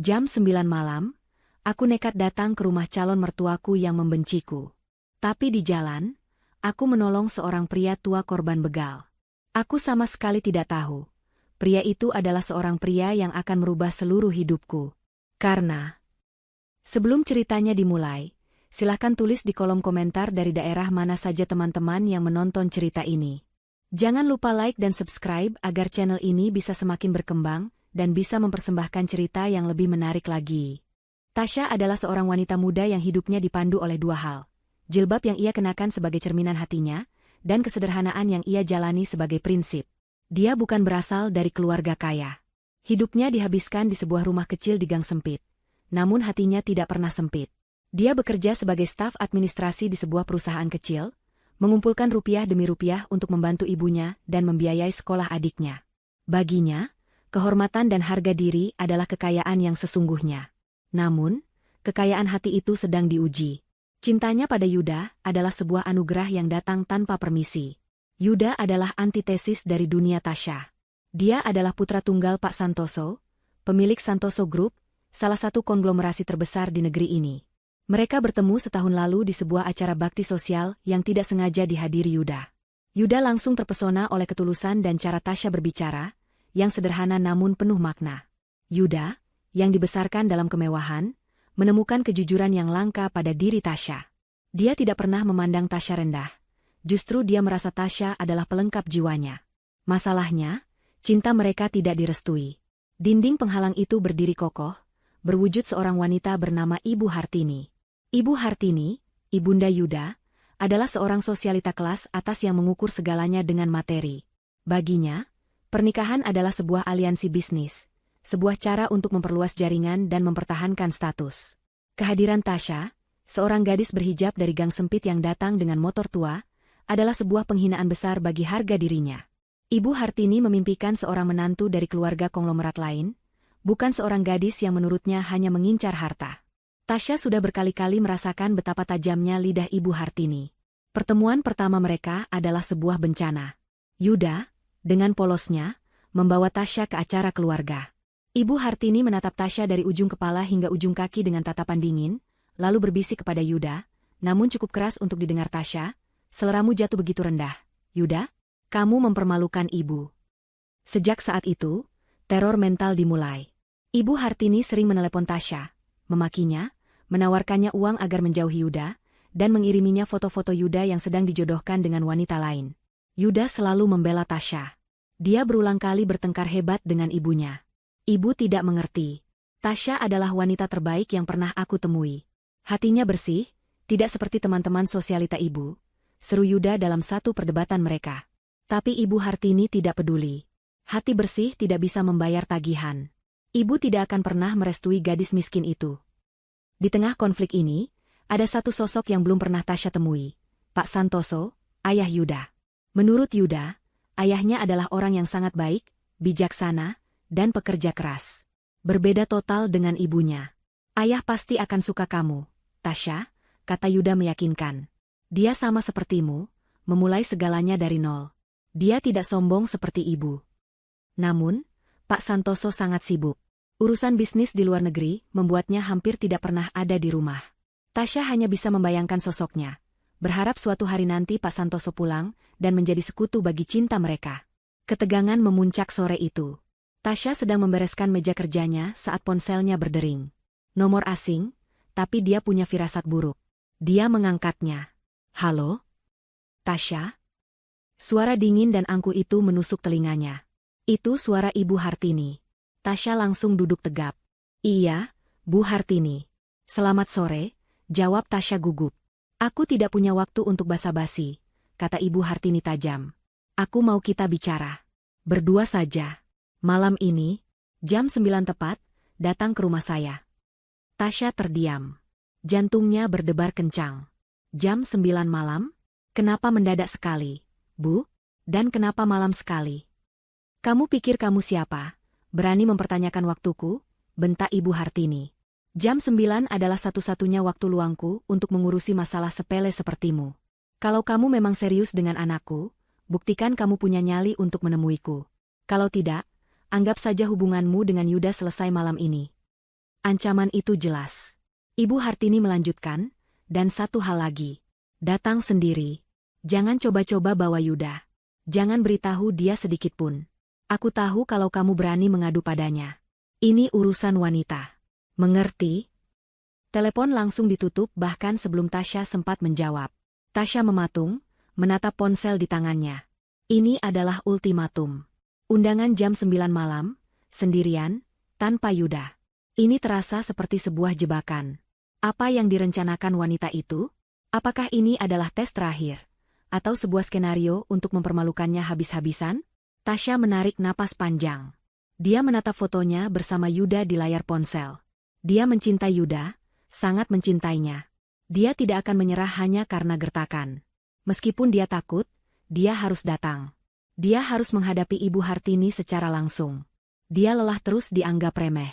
Jam 9 malam, aku nekat datang ke rumah calon mertuaku yang membenciku. Tapi di jalan, aku menolong seorang pria tua korban begal. Aku sama sekali tidak tahu. Pria itu adalah seorang pria yang akan merubah seluruh hidupku. Karena... Sebelum ceritanya dimulai, silahkan tulis di kolom komentar dari daerah mana saja teman-teman yang menonton cerita ini. Jangan lupa like dan subscribe agar channel ini bisa semakin berkembang dan bisa mempersembahkan cerita yang lebih menarik lagi. Tasya adalah seorang wanita muda yang hidupnya dipandu oleh dua hal. Jilbab yang ia kenakan sebagai cerminan hatinya, dan kesederhanaan yang ia jalani sebagai prinsip. Dia bukan berasal dari keluarga kaya. Hidupnya dihabiskan di sebuah rumah kecil di gang sempit. Namun hatinya tidak pernah sempit. Dia bekerja sebagai staf administrasi di sebuah perusahaan kecil, mengumpulkan rupiah demi rupiah untuk membantu ibunya dan membiayai sekolah adiknya. Baginya, kehormatan dan harga diri adalah kekayaan yang sesungguhnya. Namun, kekayaan hati itu sedang diuji. Cintanya pada Yuda adalah sebuah anugerah yang datang tanpa permisi. Yuda adalah antitesis dari dunia Tasya. Dia adalah putra tunggal Pak Santoso, pemilik Santoso Group, salah satu konglomerasi terbesar di negeri ini. Mereka bertemu setahun lalu di sebuah acara bakti sosial yang tidak sengaja dihadiri Yuda. Yuda langsung terpesona oleh ketulusan dan cara Tasya berbicara, yang sederhana namun penuh makna. Yuda, yang dibesarkan dalam kemewahan, menemukan kejujuran yang langka pada diri Tasya. Dia tidak pernah memandang Tasya rendah. Justru dia merasa Tasya adalah pelengkap jiwanya. Masalahnya, cinta mereka tidak direstui. Dinding penghalang itu berdiri kokoh, berwujud seorang wanita bernama Ibu Hartini. Ibu Hartini, ibunda Yuda, adalah seorang sosialita kelas atas yang mengukur segalanya dengan materi. Baginya, pernikahan adalah sebuah aliansi bisnis, sebuah cara untuk memperluas jaringan dan mempertahankan status. Kehadiran Tasya, seorang gadis berhijab dari gang sempit yang datang dengan motor tua, adalah sebuah penghinaan besar bagi harga dirinya. Ibu Hartini memimpikan seorang menantu dari keluarga konglomerat lain, bukan seorang gadis yang menurutnya hanya mengincar harta. Tasya sudah berkali-kali merasakan betapa tajamnya lidah Ibu Hartini. Pertemuan pertama mereka adalah sebuah bencana. Yuda, dengan polosnya, membawa Tasya ke acara keluarga. Ibu Hartini menatap Tasya dari ujung kepala hingga ujung kaki dengan tatapan dingin, lalu berbisik kepada Yuda, namun cukup keras untuk didengar Tasya, "Seleramu jatuh begitu rendah, Yuda? Kamu mempermalukan ibu." Sejak saat itu, teror mental dimulai. Ibu Hartini sering menelepon Tasya, memakinya, menawarkannya uang agar menjauhi Yuda, dan mengiriminya foto-foto Yuda yang sedang dijodohkan dengan wanita lain. Yuda selalu membela Tasya. Dia berulang kali bertengkar hebat dengan ibunya. Ibu tidak mengerti. Tasya adalah wanita terbaik yang pernah aku temui. Hatinya bersih, tidak seperti teman-teman sosialita ibu, seru Yuda dalam satu perdebatan mereka. Tapi Ibu Hartini tidak peduli. Hati bersih tidak bisa membayar tagihan. Ibu tidak akan pernah merestui gadis miskin itu. Di tengah konflik ini, ada satu sosok yang belum pernah Tasya temui, Pak Santoso, ayah Yuda. Menurut Yuda, ayahnya adalah orang yang sangat baik, bijaksana, dan pekerja keras. Berbeda total dengan ibunya. "Ayah pasti akan suka kamu, Tasya," kata Yuda meyakinkan. "Dia sama sepertimu, memulai segalanya dari nol. Dia tidak sombong seperti ibu." Namun, Pak Santoso sangat sibuk. Urusan bisnis di luar negeri membuatnya hampir tidak pernah ada di rumah. Tasya hanya bisa membayangkan sosoknya, berharap suatu hari nanti Pak Santoso pulang dan menjadi sekutu bagi cinta mereka. Ketegangan memuncak sore itu. Tasya sedang membereskan meja kerjanya saat ponselnya berdering. Nomor asing, tapi dia punya firasat buruk. Dia mengangkatnya. "Halo? Tasya?" Suara dingin dan angkuh itu menusuk telinganya. Itu suara Ibu Hartini. Tasya langsung duduk tegap. "Iya, Bu Hartini." "Selamat sore," jawab Tasya gugup. "Aku tidak punya waktu untuk basa-basi," kata Ibu Hartini tajam. "Aku mau kita bicara. Berdua saja. Malam ini, jam 9 tepat, datang ke rumah saya." Tasya terdiam. Jantungnya berdebar kencang. "Jam 9 malam? Kenapa mendadak sekali, Bu? Dan kenapa malam sekali? Kamu pikir kamu siapa? Berani mempertanyakan waktuku?" bentak Ibu Hartini. "Jam 9 adalah satu-satunya waktu luangku untuk mengurusi masalah sepele sepertimu. Kalau kamu memang serius dengan anakku, buktikan kamu punya nyali untuk menemuiku. Kalau tidak, anggap saja hubunganmu dengan Yuda selesai malam ini." Ancaman itu jelas. Ibu Hartini melanjutkan, dan satu hal lagi. Datang sendiri. Jangan coba-coba bawa Yuda. Jangan beritahu dia sedikitpun. Aku tahu kalau kamu berani mengadu padanya. Ini urusan wanita. Mengerti? Telepon langsung ditutup bahkan sebelum Tasya sempat menjawab. Tasya mematung, menatap ponsel di tangannya. Ini adalah ultimatum. Undangan jam 9 malam, sendirian, tanpa Yuda. Ini terasa seperti sebuah jebakan. Apa yang direncanakan wanita itu? Apakah ini adalah tes terakhir? Atau sebuah skenario untuk mempermalukannya habis-habisan? Tasya menarik napas panjang. Dia menatap fotonya bersama Yuda di layar ponsel. Dia mencintai Yuda, sangat mencintainya. Dia tidak akan menyerah hanya karena gertakan. Meskipun dia takut, dia harus datang. Dia harus menghadapi Ibu Hartini secara langsung. Dia lelah terus dianggap remeh.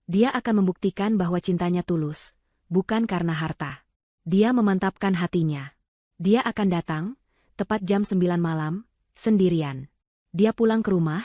Dia akan membuktikan bahwa cintanya tulus, bukan karena harta. Dia memantapkan hatinya. Dia akan datang, tepat jam 9 malam, sendirian. Dia pulang ke rumah,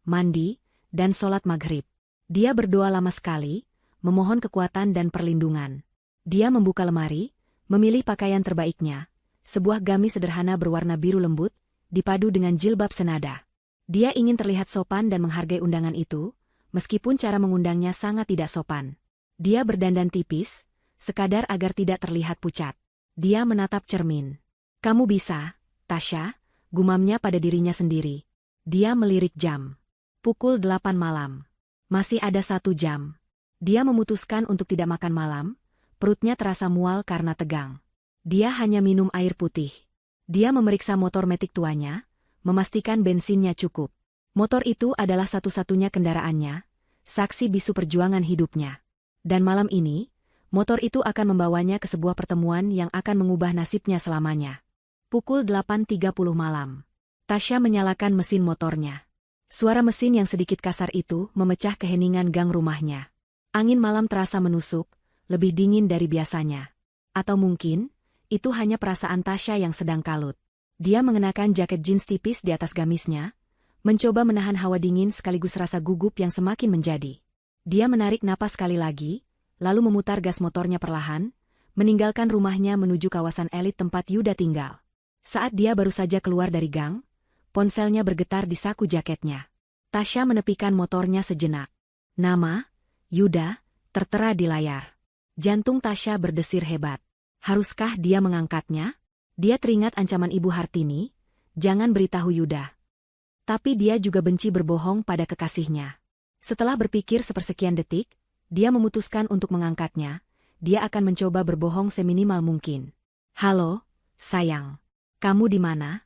mandi, dan sholat maghrib. Dia berdoa lama sekali, memohon kekuatan dan perlindungan. Dia membuka lemari, memilih pakaian terbaiknya, sebuah gamis sederhana berwarna biru lembut, dipadu dengan jilbab senada. Dia ingin terlihat sopan dan menghargai undangan itu, meskipun cara mengundangnya sangat tidak sopan. Dia berdandan tipis, sekadar agar tidak terlihat pucat. Dia menatap cermin. Kamu bisa, Tasya, gumamnya pada dirinya sendiri. Dia melirik jam. Pukul 8 malam. Masih ada 1 jam. Dia memutuskan untuk tidak makan malam, perutnya terasa mual karena tegang. Dia hanya minum air putih. Dia memeriksa motor metik tuanya, memastikan bensinnya cukup. Motor itu adalah satu-satunya kendaraannya, saksi bisu perjuangan hidupnya. Dan malam ini, motor itu akan membawanya ke sebuah pertemuan yang akan mengubah nasibnya selamanya. Pukul 8.30 malam. Tasya menyalakan mesin motornya. Suara mesin yang sedikit kasar itu memecah keheningan gang rumahnya. Angin malam terasa menusuk, lebih dingin dari biasanya. Atau mungkin, itu hanya perasaan Tasya yang sedang kalut. Dia mengenakan jaket jeans tipis di atas gamisnya, mencoba menahan hawa dingin sekaligus rasa gugup yang semakin menjadi. Dia menarik napas sekali lagi, lalu memutar gas motornya perlahan, meninggalkan rumahnya menuju kawasan elit tempat Yuda tinggal. Saat dia baru saja keluar dari gang, ponselnya bergetar di saku jaketnya. Tasya menepikan motornya sejenak. Nama, Yuda, tertera di layar. Jantung Tasya berdesir hebat. Haruskah dia mengangkatnya? Dia teringat ancaman Ibu Hartini, jangan beritahu Yuda. Tapi dia juga benci berbohong pada kekasihnya. Setelah berpikir sepersekian detik, dia memutuskan untuk mengangkatnya. Dia akan mencoba berbohong seminimal mungkin. Halo, sayang. Kamu di mana?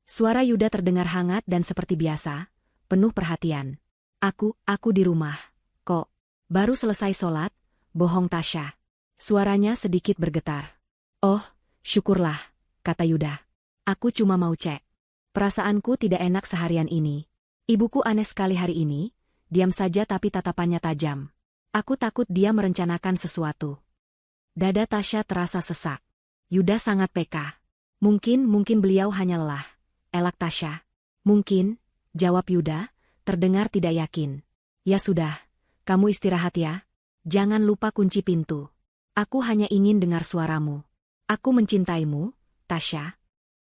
Suara Yuda terdengar hangat dan seperti biasa, penuh perhatian. Aku di rumah. Kok, baru selesai sholat? Bohong Tasya. Suaranya sedikit bergetar. Oh, syukurlah, kata Yuda. Aku cuma mau cek. Perasaanku tidak enak seharian ini. Ibuku aneh sekali hari ini, diam saja tapi tatapannya tajam. Aku takut dia merencanakan sesuatu. Dada Tasya terasa sesak. Yuda sangat peka. Mungkin beliau hanya lelah. Elak Tasya. Mungkin, jawab Yuda, terdengar tidak yakin. Ya sudah, kamu istirahat ya. Jangan lupa kunci pintu. Aku hanya ingin dengar suaramu. Aku mencintaimu, Tasya.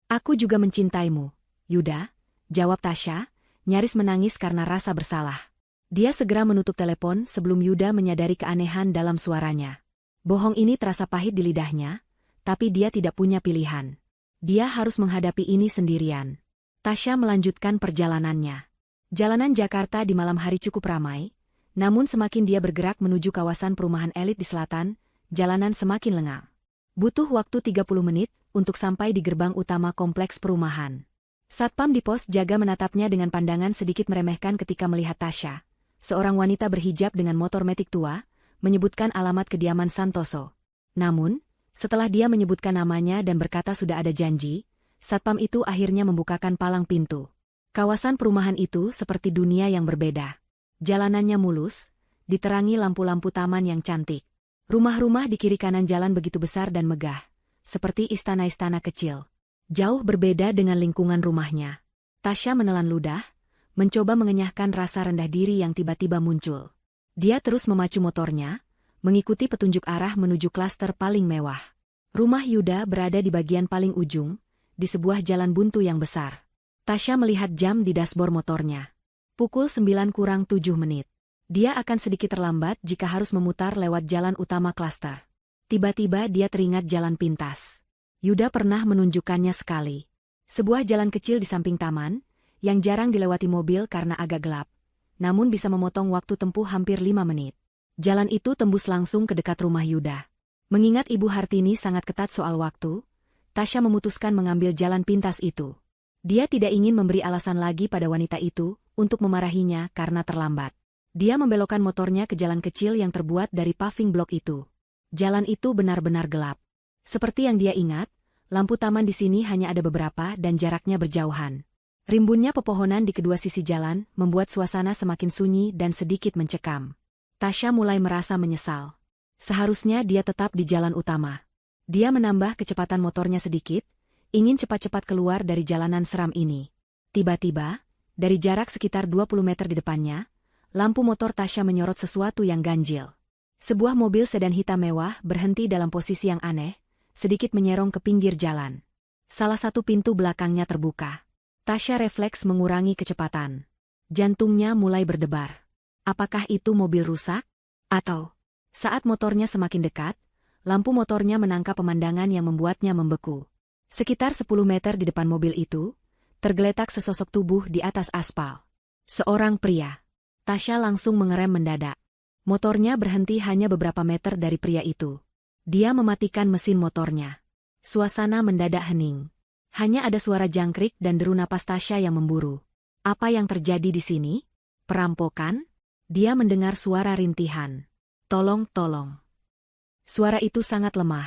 Aku juga mencintaimu, Yuda, jawab Tasya, nyaris menangis karena rasa bersalah. Dia segera menutup telepon sebelum Yuda menyadari keanehan dalam suaranya. Bohong ini terasa pahit di lidahnya, tapi dia tidak punya pilihan. Dia harus menghadapi ini sendirian. Tasya melanjutkan perjalanannya. Jalanan Jakarta di malam hari cukup ramai, namun semakin dia bergerak menuju kawasan perumahan elit di selatan, jalanan semakin lengang. Butuh waktu 30 menit untuk sampai di gerbang utama kompleks perumahan. Satpam di pos jaga menatapnya dengan pandangan sedikit meremehkan ketika melihat Tasya, seorang wanita berhijab dengan motor metik tua, menyebutkan alamat kediaman Santoso. Namun, setelah dia menyebutkan namanya dan berkata sudah ada janji, satpam itu akhirnya membukakan palang pintu. Kawasan perumahan itu seperti dunia yang berbeda. Jalanannya mulus, diterangi lampu-lampu taman yang cantik. Rumah-rumah di kiri kanan jalan begitu besar dan megah, seperti istana-istana kecil. Jauh berbeda dengan lingkungan rumahnya. Tasya menelan ludah, mencoba mengenyahkan rasa rendah diri yang tiba-tiba muncul. Dia terus memacu motornya, mengikuti petunjuk arah menuju klaster paling mewah. Rumah Yuda berada di bagian paling ujung, di sebuah jalan buntu yang besar. Tasya melihat jam di dashboard motornya. Pukul 9:07. Dia akan sedikit terlambat jika harus memutar lewat jalan utama klaster. Tiba-tiba dia teringat jalan pintas. Yuda pernah menunjukkannya sekali. Sebuah jalan kecil di samping taman, yang jarang dilewati mobil karena agak gelap, namun bisa memotong waktu tempuh hampir 5 menit. Jalan itu tembus langsung ke dekat rumah Yuda. Mengingat Ibu Hartini sangat ketat soal waktu, Tasya memutuskan mengambil jalan pintas itu. Dia tidak ingin memberi alasan lagi pada wanita itu untuk memarahinya karena terlambat. Dia membelokkan motornya ke jalan kecil yang terbuat dari paving block itu. Jalan itu benar-benar gelap. Seperti yang dia ingat, lampu taman di sini hanya ada beberapa dan jaraknya berjauhan. Rimbunnya pepohonan di kedua sisi jalan membuat suasana semakin sunyi dan sedikit mencekam. Tasya mulai merasa menyesal. Seharusnya dia tetap di jalan utama. Dia menambah kecepatan motornya sedikit, ingin cepat-cepat keluar dari jalanan seram ini. Tiba-tiba, dari jarak sekitar 20 meter di depannya, lampu motor Tasya menyorot sesuatu yang ganjil. Sebuah mobil sedan hitam mewah berhenti dalam posisi yang aneh, sedikit menyerong ke pinggir jalan. Salah satu pintu belakangnya terbuka. Tasya refleks mengurangi kecepatan. Jantungnya mulai berdebar. Apakah itu mobil rusak? Atau, saat motornya semakin dekat, lampu motornya menangkap pemandangan yang membuatnya membeku. Sekitar 10 meter di depan mobil itu, tergeletak sesosok tubuh di atas aspal. Seorang pria. Tasya langsung mengerem mendadak. Motornya berhenti hanya beberapa meter dari pria itu. Dia mematikan mesin motornya. Suasana mendadak hening. Hanya ada suara jangkrik dan deru napas Tasya yang memburu. Apa yang terjadi di sini? Perampokan? Dia mendengar suara rintihan. Tolong, tolong. Suara itu sangat lemah,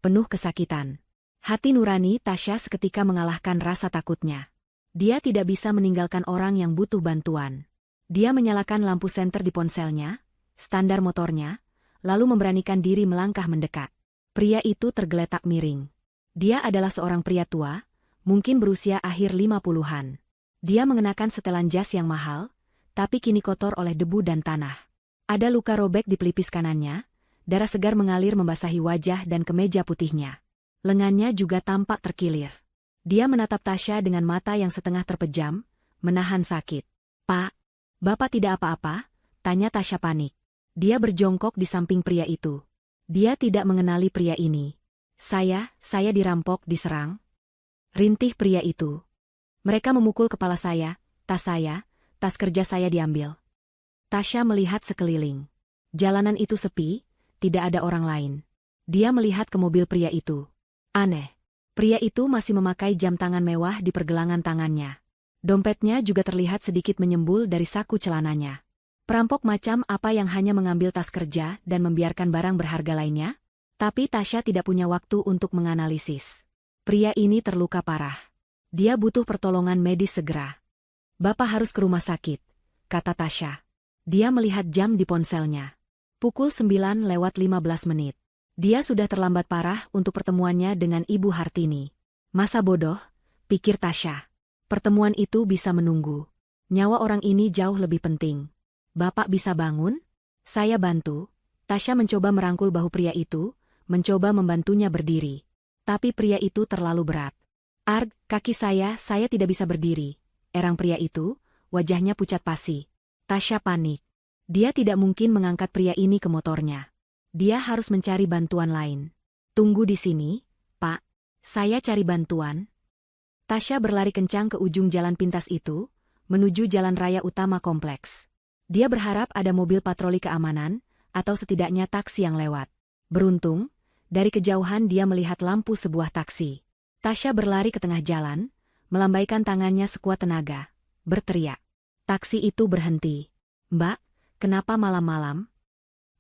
penuh kesakitan. Hati nurani Tasya seketika mengalahkan rasa takutnya. Dia tidak bisa meninggalkan orang yang butuh bantuan. Dia menyalakan lampu senter di ponselnya, standar motornya, lalu memberanikan diri melangkah mendekat. Pria itu tergeletak miring. Dia adalah seorang pria tua, mungkin berusia akhir 50-an. Dia mengenakan setelan jas yang mahal, tapi kini kotor oleh debu dan tanah. Ada luka robek di pelipis kanannya, darah segar mengalir membasahi wajah dan kemeja putihnya. Lengannya juga tampak terkilir. Dia menatap Tasya dengan mata yang setengah terpejam, menahan sakit. "Pak, Bapak tidak apa-apa?" tanya Tasya panik. Dia berjongkok di samping pria itu. Dia tidak mengenali pria ini. Saya dirampok, diserang." Rintih pria itu. "Mereka memukul kepala saya, tas kerja saya diambil." Tasya melihat sekeliling. Jalanan itu sepi, tidak ada orang lain. Dia melihat ke mobil pria itu. Aneh. Pria itu masih memakai jam tangan mewah di pergelangan tangannya. Dompetnya juga terlihat sedikit menyembul dari saku celananya. Perampok macam apa yang hanya mengambil tas kerja dan membiarkan barang berharga lainnya? Tapi Tasya tidak punya waktu untuk menganalisis. Pria ini terluka parah. Dia butuh pertolongan medis segera. "Bapak harus ke rumah sakit," kata Tasya. Dia melihat jam di ponselnya. Pukul 9:15. Dia sudah terlambat parah untuk pertemuannya dengan Ibu Hartini. Masa bodoh, pikir Tasya. Pertemuan itu bisa menunggu. Nyawa orang ini jauh lebih penting. "Bapak bisa bangun?" "Saya bantu." Tasya mencoba merangkul bahu pria itu, mencoba membantunya berdiri. Tapi pria itu terlalu berat. "Arg, kaki saya tidak bisa berdiri." Erang pria itu, wajahnya pucat pasi. Tasya panik. Dia tidak mungkin mengangkat pria ini ke motornya. Dia harus mencari bantuan lain. "Tunggu di sini, Pak. Saya cari bantuan." Tasya berlari kencang ke ujung jalan pintas itu, menuju jalan raya utama kompleks. Dia berharap ada mobil patroli keamanan, atau setidaknya taksi yang lewat. Beruntung, dari kejauhan dia melihat lampu sebuah taksi. Tasya berlari ke tengah jalan, melambaikan tangannya sekuat tenaga, berteriak. Taksi itu berhenti. "Mbak, kenapa malam-malam?"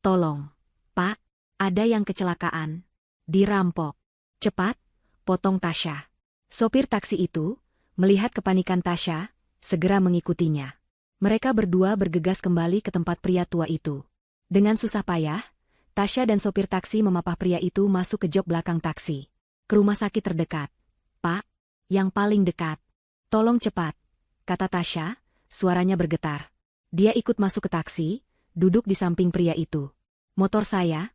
"Tolong, Pak, ada yang kecelakaan. Dirampok." "Cepat," potong Tasya. Sopir taksi itu, melihat kepanikan Tasya, segera mengikutinya. Mereka berdua bergegas kembali ke tempat pria tua itu. Dengan susah payah, Tasya dan sopir taksi memapah pria itu masuk ke jok belakang taksi. "Ke rumah sakit terdekat, Pak. Yang paling dekat." "Tolong cepat," kata Tasya, suaranya bergetar. Dia ikut masuk ke taksi, duduk di samping pria itu. Motor saya,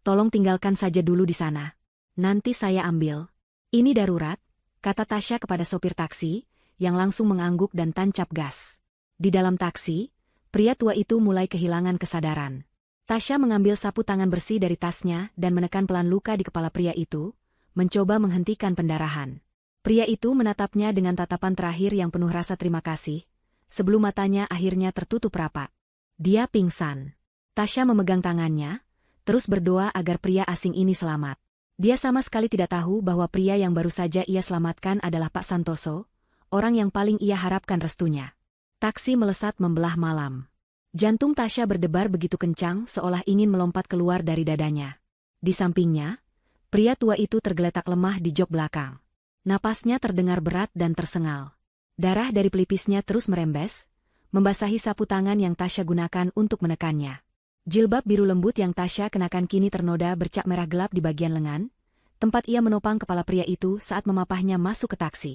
tolong tinggalkan saja dulu di sana. Nanti saya ambil. Ini darurat, kata Tasya kepada sopir taksi, yang langsung mengangguk dan tancap gas. Di dalam taksi, pria tua itu mulai kehilangan kesadaran. Tasya mengambil sapu tangan bersih dari tasnya dan menekan pelan luka di kepala pria itu, mencoba menghentikan pendarahan. Pria itu menatapnya dengan tatapan terakhir yang penuh rasa terima kasih, sebelum matanya akhirnya tertutup rapat. Dia pingsan. Tasya memegang tangannya, terus berdoa agar pria asing ini selamat. Dia sama sekali tidak tahu bahwa pria yang baru saja ia selamatkan adalah Pak Santoso, orang yang paling ia harapkan restunya. Taksi melesat membelah malam. Jantung Tasya berdebar begitu kencang seolah ingin melompat keluar dari dadanya. Di sampingnya, pria tua itu tergeletak lemah di jok belakang. Napasnya terdengar berat dan tersengal. Darah dari pelipisnya terus merembes, membasahi sapu tangan yang Tasya gunakan untuk menekannya. Jilbab biru lembut yang Tasya kenakan kini ternoda bercak merah gelap di bagian lengan, tempat ia menopang kepala pria itu saat memapahnya masuk ke taksi.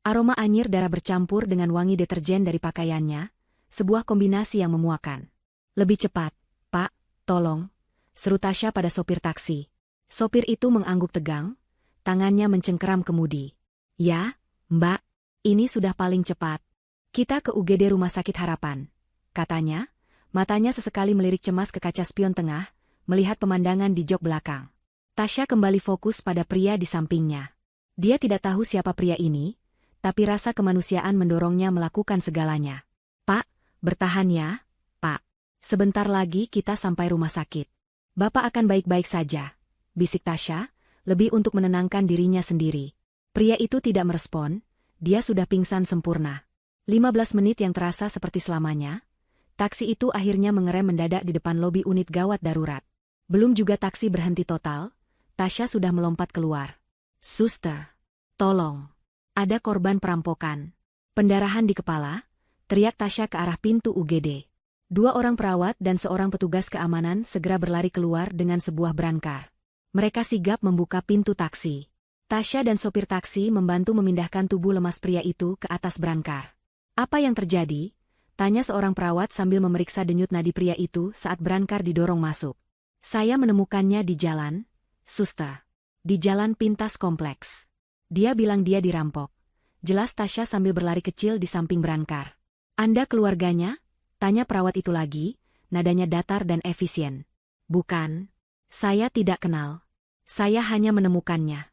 Aroma anyir darah bercampur dengan wangi deterjen dari pakaiannya, sebuah kombinasi yang memuakan. Lebih cepat, Pak, tolong, seru Tasya pada sopir taksi. Sopir itu mengangguk tegang, tangannya mencengkeram kemudi. Ya, Mbak, ini sudah paling cepat. Kita ke UGD Rumah Sakit Harapan, katanya, matanya sesekali melirik cemas ke kaca spion tengah, melihat pemandangan di jok belakang. Tasya kembali fokus pada pria di sampingnya. Dia tidak tahu siapa pria ini, tapi rasa kemanusiaan mendorongnya melakukan segalanya. Pak, bertahan ya, Pak. Sebentar lagi kita sampai rumah sakit. Bapak akan baik-baik saja, bisik Tasya, lebih untuk menenangkan dirinya sendiri. Pria itu tidak merespon, dia sudah pingsan sempurna. 15 menit yang terasa seperti selamanya, taksi itu akhirnya mengerem mendadak di depan lobi unit gawat darurat. Belum juga taksi berhenti total, Tasya sudah melompat keluar. Suster, tolong, ada korban perampokan. Pendarahan di kepala, teriak Tasya ke arah pintu UGD. 2 orang perawat dan seorang petugas keamanan segera berlari keluar dengan sebuah brankar. Mereka sigap membuka pintu taksi. Tasya dan sopir taksi membantu memindahkan tubuh lemas pria itu ke atas brankar. Apa yang terjadi? Tanya seorang perawat sambil memeriksa denyut nadi pria itu saat brankar didorong masuk. Saya menemukannya di jalan, Suster. Di jalan pintas kompleks. Dia bilang dia dirampok. Jelas Tasya sambil berlari kecil di samping brankar. Anda keluarganya? Tanya perawat itu lagi, nadanya datar dan efisien. Bukan. Saya tidak kenal. Saya hanya menemukannya.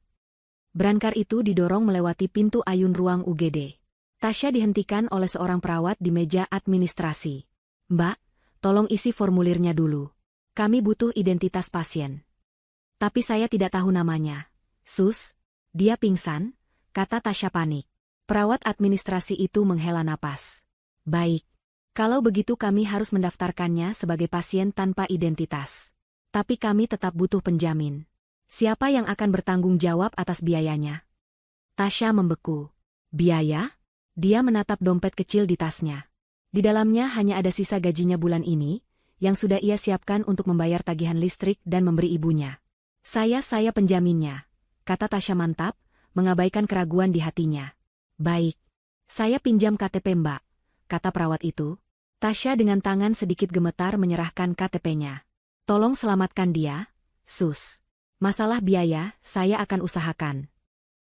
Brankar itu didorong melewati pintu ayun ruang UGD. Tasya dihentikan oleh seorang perawat di meja administrasi. Mbak, tolong isi formulirnya dulu. Kami butuh identitas pasien. Tapi saya tidak tahu namanya. Sus, dia pingsan, kata Tasya panik. Perawat administrasi itu menghela napas. Baik. Kalau begitu kami harus mendaftarkannya sebagai pasien tanpa identitas. Tapi kami tetap butuh penjamin. Siapa yang akan bertanggung jawab atas biayanya? Tasya membeku. Biaya? Dia menatap dompet kecil di tasnya. Di dalamnya hanya ada sisa gajinya bulan ini, yang sudah ia siapkan untuk membayar tagihan listrik dan memberi ibunya. Saya penjaminnya, kata Tasya mantap, mengabaikan keraguan di hatinya. Baik. Saya pinjam KTP Mbak, kata perawat itu. Tasya dengan tangan sedikit gemetar menyerahkan KTP-nya. Tolong selamatkan dia, Sus. Masalah biaya, saya akan usahakan.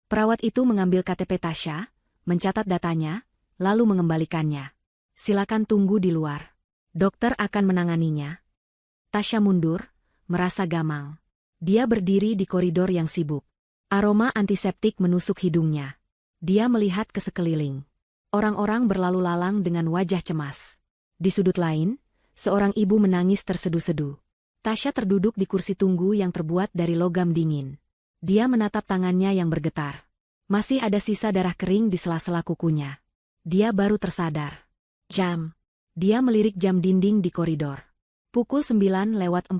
Perawat itu mengambil KTP Tasya, mencatat datanya, lalu mengembalikannya. Silakan tunggu di luar. Dokter akan menanganinya. Tasya mundur, merasa gamang. Dia berdiri di koridor yang sibuk. Aroma antiseptik menusuk hidungnya. Dia melihat ke sekeliling. Orang-orang berlalu lalang dengan wajah cemas. Di sudut lain, seorang ibu menangis terseduh-seduh. Tasya terduduk di kursi tunggu yang terbuat dari logam dingin. Dia menatap tangannya yang bergetar. Masih ada sisa darah kering di sela-sela kukunya. Dia baru tersadar. Jam. Dia melirik jam dinding di koridor. Pukul 9:45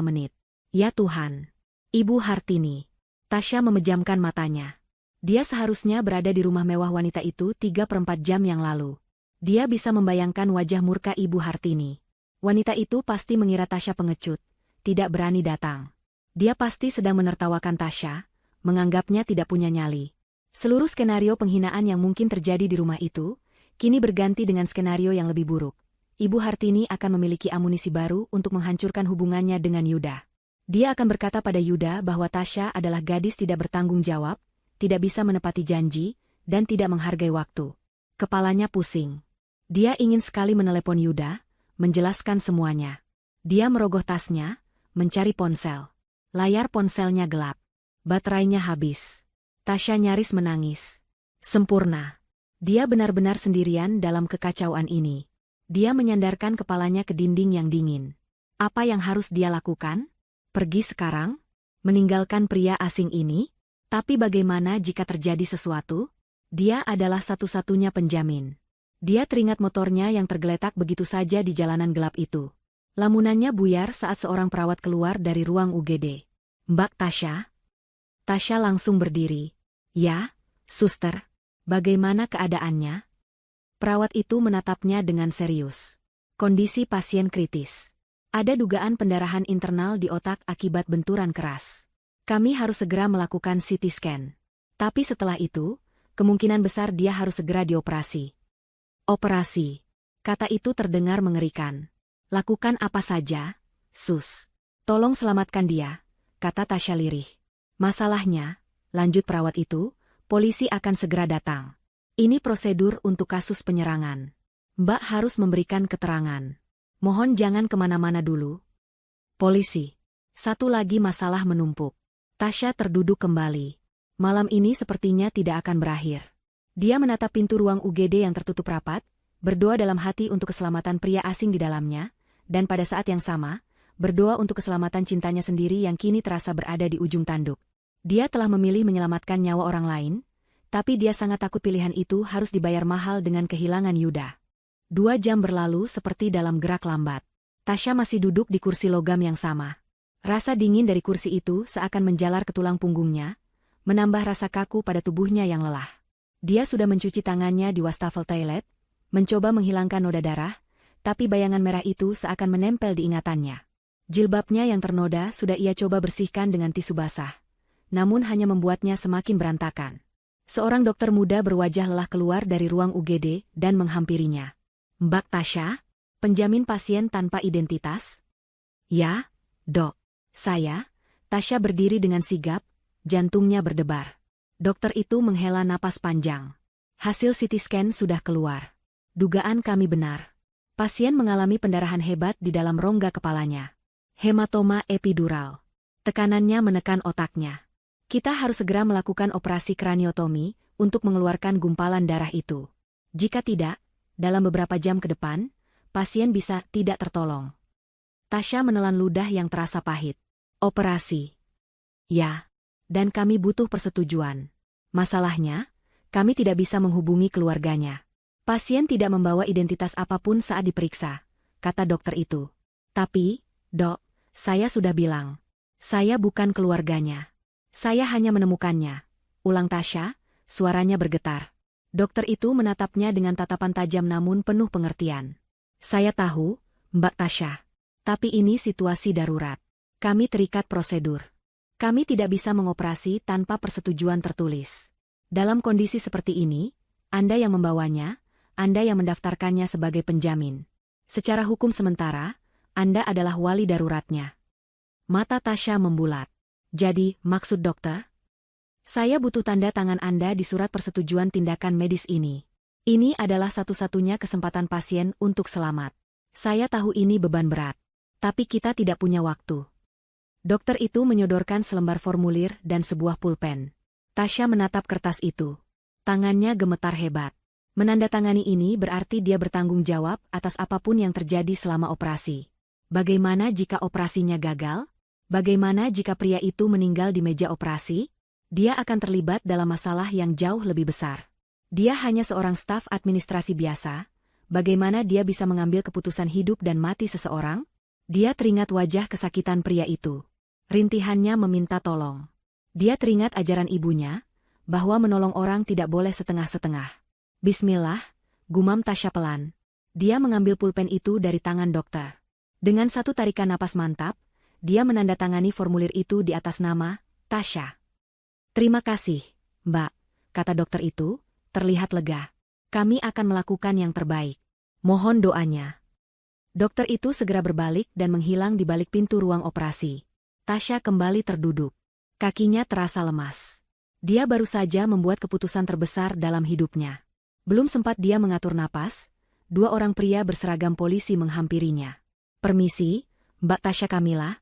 menit. Ya Tuhan. Ibu Hartini. Tasya memejamkan matanya. Dia seharusnya berada di rumah mewah wanita itu 3/4 jam yang lalu. Dia bisa membayangkan wajah murka Ibu Hartini. Wanita itu pasti mengira Tasya pengecut, tidak berani datang. Dia pasti sedang menertawakan Tasya, menganggapnya tidak punya nyali. Seluruh skenario penghinaan yang mungkin terjadi di rumah itu, kini berganti dengan skenario yang lebih buruk, Ibu Hartini akan memiliki amunisi baru untuk menghancurkan hubungannya dengan Yuda. Dia akan berkata pada Yuda bahwa Tasya adalah gadis tidak bertanggung jawab, tidak bisa menepati janji, dan tidak menghargai waktu. Kepalanya pusing. Dia ingin sekali menelepon Yuda, menjelaskan semuanya. Dia merogoh tasnya, mencari ponsel. Layar ponselnya gelap. Baterainya habis. Tasya nyaris menangis. Sempurna. Dia benar-benar sendirian dalam kekacauan ini. Dia menyandarkan kepalanya ke dinding yang dingin. Apa yang harus dia lakukan? Pergi sekarang? Meninggalkan pria asing ini? Tapi bagaimana jika terjadi sesuatu? Dia adalah satu-satunya penjamin. Dia teringat motornya yang tergeletak begitu saja di jalanan gelap itu. Lamunannya buyar saat seorang perawat keluar dari ruang UGD. Mbak Tasya? Tasya langsung berdiri. Ya, suster. Bagaimana keadaannya? Perawat itu menatapnya dengan serius. Kondisi pasien kritis. Ada dugaan pendarahan internal di otak akibat benturan keras. Kami harus segera melakukan CT scan. Tapi setelah itu, kemungkinan besar dia harus segera dioperasi. Operasi. Kata itu terdengar mengerikan. Lakukan apa saja, sus. Tolong selamatkan dia, kata Tasya lirih. Masalahnya, lanjut perawat itu, polisi akan segera datang. Ini prosedur untuk kasus penyerangan. Mbak harus memberikan keterangan. Mohon jangan kemana-mana dulu. Polisi. Satu lagi masalah menumpuk. Tasya terduduk kembali. Malam ini sepertinya tidak akan berakhir. Dia menatap pintu ruang UGD yang tertutup rapat, berdoa dalam hati untuk keselamatan pria asing di dalamnya, dan pada saat yang sama, berdoa untuk keselamatan cintanya sendiri yang kini terasa berada di ujung tanduk. Dia telah memilih menyelamatkan nyawa orang lain, tapi dia sangat takut pilihan itu harus dibayar mahal dengan kehilangan Yuda. 2 jam berlalu seperti dalam gerak lambat. Tasya masih duduk di kursi logam yang sama. Rasa dingin dari kursi itu seakan menjalar ke tulang punggungnya, menambah rasa kaku pada tubuhnya yang lelah. Dia sudah mencuci tangannya di wastafel toilet, mencoba menghilangkan noda darah, tapi bayangan merah itu seakan menempel di ingatannya. Jilbabnya yang ternoda sudah ia coba bersihkan dengan tisu basah, namun hanya membuatnya semakin berantakan. Seorang dokter muda berwajah lelah keluar dari ruang UGD dan menghampirinya. Mbak Tasya, penjamin pasien tanpa identitas? Ya, dok. Saya. Tasya berdiri dengan sigap, jantungnya berdebar. Dokter itu menghela napas panjang. Hasil CT scan sudah keluar. Dugaan kami benar. Pasien mengalami pendarahan hebat di dalam rongga kepalanya. Hematoma epidural. Tekanannya menekan otaknya. Kita harus segera melakukan operasi kraniotomi untuk mengeluarkan gumpalan darah itu. Jika tidak, dalam beberapa jam ke depan, pasien bisa tidak tertolong. Tasya menelan ludah yang terasa pahit. Operasi. Ya. Dan kami butuh persetujuan. Masalahnya, kami tidak bisa menghubungi keluarganya. Pasien tidak membawa identitas apapun saat diperiksa, kata dokter itu. Tapi, dok, saya sudah bilang. Saya bukan keluarganya. Saya hanya menemukannya. Ulang Tasya, suaranya bergetar. Dokter itu menatapnya dengan tatapan tajam namun penuh pengertian. Saya tahu, Mbak Tasya. Tapi ini situasi darurat. Kami terikat prosedur. Kami tidak bisa mengoperasi tanpa persetujuan tertulis. Dalam kondisi seperti ini, Anda yang membawanya, Anda yang mendaftarkannya sebagai penjamin. Secara hukum sementara, Anda adalah wali daruratnya. Mata Tasya membulat. Jadi, maksud dokter? Saya butuh tanda tangan Anda di surat persetujuan tindakan medis ini. Ini adalah satu-satunya kesempatan pasien untuk selamat. Saya tahu ini beban berat. Tapi kita tidak punya waktu. Dokter itu menyodorkan selembar formulir dan sebuah pulpen. Tasya menatap kertas itu. Tangannya gemetar hebat. Menandatangani ini berarti dia bertanggung jawab atas apapun yang terjadi selama operasi. Bagaimana jika operasinya gagal? Bagaimana jika pria itu meninggal di meja operasi? Dia akan terlibat dalam masalah yang jauh lebih besar. Dia hanya seorang staf administrasi biasa. Bagaimana dia bisa mengambil keputusan hidup dan mati seseorang? Dia teringat wajah kesakitan pria itu. Rintihannya meminta tolong. Dia teringat ajaran ibunya, bahwa menolong orang tidak boleh setengah-setengah. Bismillah, gumam Tasya pelan. Dia mengambil pulpen itu dari tangan dokter. Dengan satu tarikan napas mantap, dia menandatangani formulir itu di atas nama Tasya. Terima kasih, Mbak, kata dokter itu, terlihat lega. Kami akan melakukan yang terbaik. Mohon doanya. Dokter itu segera berbalik dan menghilang di balik pintu ruang operasi. Tasya kembali terduduk. Kakinya terasa lemas. Dia baru saja membuat keputusan terbesar dalam hidupnya. Belum sempat dia mengatur napas, dua orang pria berseragam polisi menghampirinya. "Permisi, Mbak Tasya Kamila?"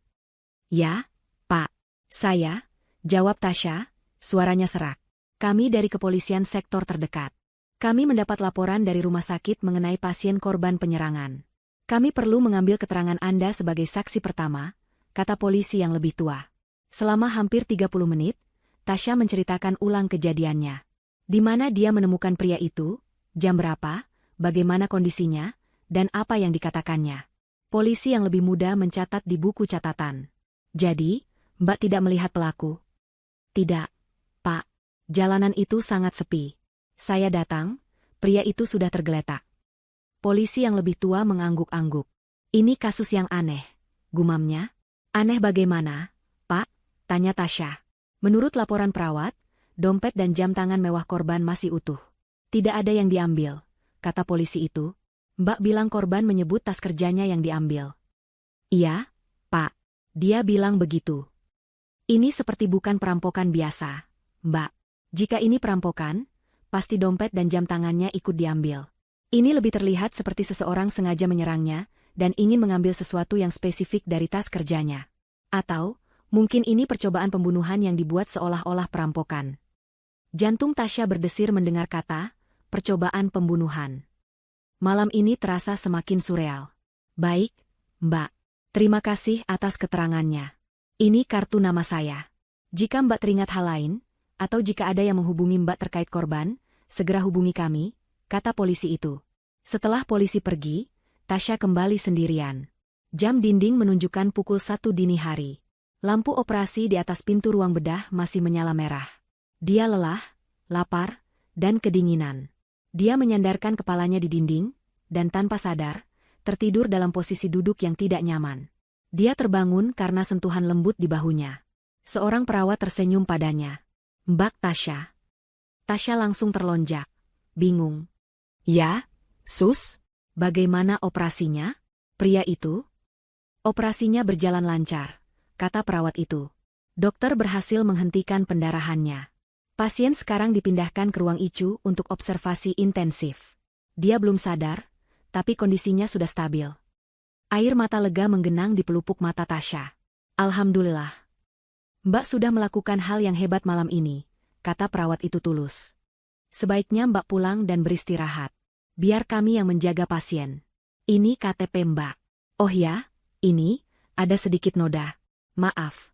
"Ya, Pak. Saya," jawab Tasya, suaranya serak. "Kami dari kepolisian sektor terdekat. Kami mendapat laporan dari rumah sakit mengenai pasien korban penyerangan. Kami perlu mengambil keterangan Anda sebagai saksi pertama," kata polisi yang lebih tua. Selama hampir 30 menit, Tasya menceritakan ulang kejadiannya. Di mana dia menemukan pria itu, jam berapa, bagaimana kondisinya, dan apa yang dikatakannya. Polisi yang lebih muda mencatat di buku catatan. "Jadi, Mbak tidak melihat pelaku?" "Tidak, Pak. Jalanan itu sangat sepi. Saya datang, pria itu sudah tergeletak." Polisi yang lebih tua mengangguk-angguk. "Ini kasus yang aneh," gumamnya. "Aneh bagaimana, Pak?" tanya Tasya. "Menurut laporan perawat, dompet dan jam tangan mewah korban masih utuh. Tidak ada yang diambil," kata polisi itu. "Mbak bilang korban menyebut tas kerjanya yang diambil." "Iya, Pak. Dia bilang begitu." "Ini seperti bukan perampokan biasa, Mbak. Jika ini perampokan, pasti dompet dan jam tangannya ikut diambil. Ini lebih terlihat seperti seseorang sengaja menyerangnya dan ingin mengambil sesuatu yang spesifik dari tas kerjanya. Atau, mungkin ini percobaan pembunuhan yang dibuat seolah-olah perampokan." Jantung Tasya berdesir mendengar kata, percobaan pembunuhan. Malam ini terasa semakin surreal. "Baik, Mbak. Terima kasih atas keterangannya. Ini kartu nama saya. Jika Mbak teringat hal lain, atau jika ada yang menghubungi Mbak terkait korban, segera hubungi kami," kata polisi itu. Setelah polisi pergi, Tasya kembali sendirian. Jam dinding menunjukkan pukul 1 dini hari. Lampu operasi di atas pintu ruang bedah masih menyala merah. Dia lelah, lapar, dan kedinginan. Dia menyandarkan kepalanya di dinding, dan tanpa sadar, tertidur dalam posisi duduk yang tidak nyaman. Dia terbangun karena sentuhan lembut di bahunya. Seorang perawat tersenyum padanya. "Mbak Tasya." Tasya langsung terlonjak. Bingung. "Ya, Sus, bagaimana operasinya?" Pria itu. "Operasinya berjalan lancar," kata perawat itu. "Dokter berhasil menghentikan pendarahannya. Pasien sekarang dipindahkan ke ruang ICU untuk observasi intensif. Dia belum sadar, tapi kondisinya sudah stabil." Air mata lega menggenang di pelupuk mata Tasya. "Alhamdulillah. Mbak sudah melakukan hal yang hebat malam ini," kata perawat itu tulus. "Sebaiknya Mbak pulang dan beristirahat. Biar kami yang menjaga pasien. Ini KTP Mbak." "Oh ya, ini, ada sedikit noda. Maaf."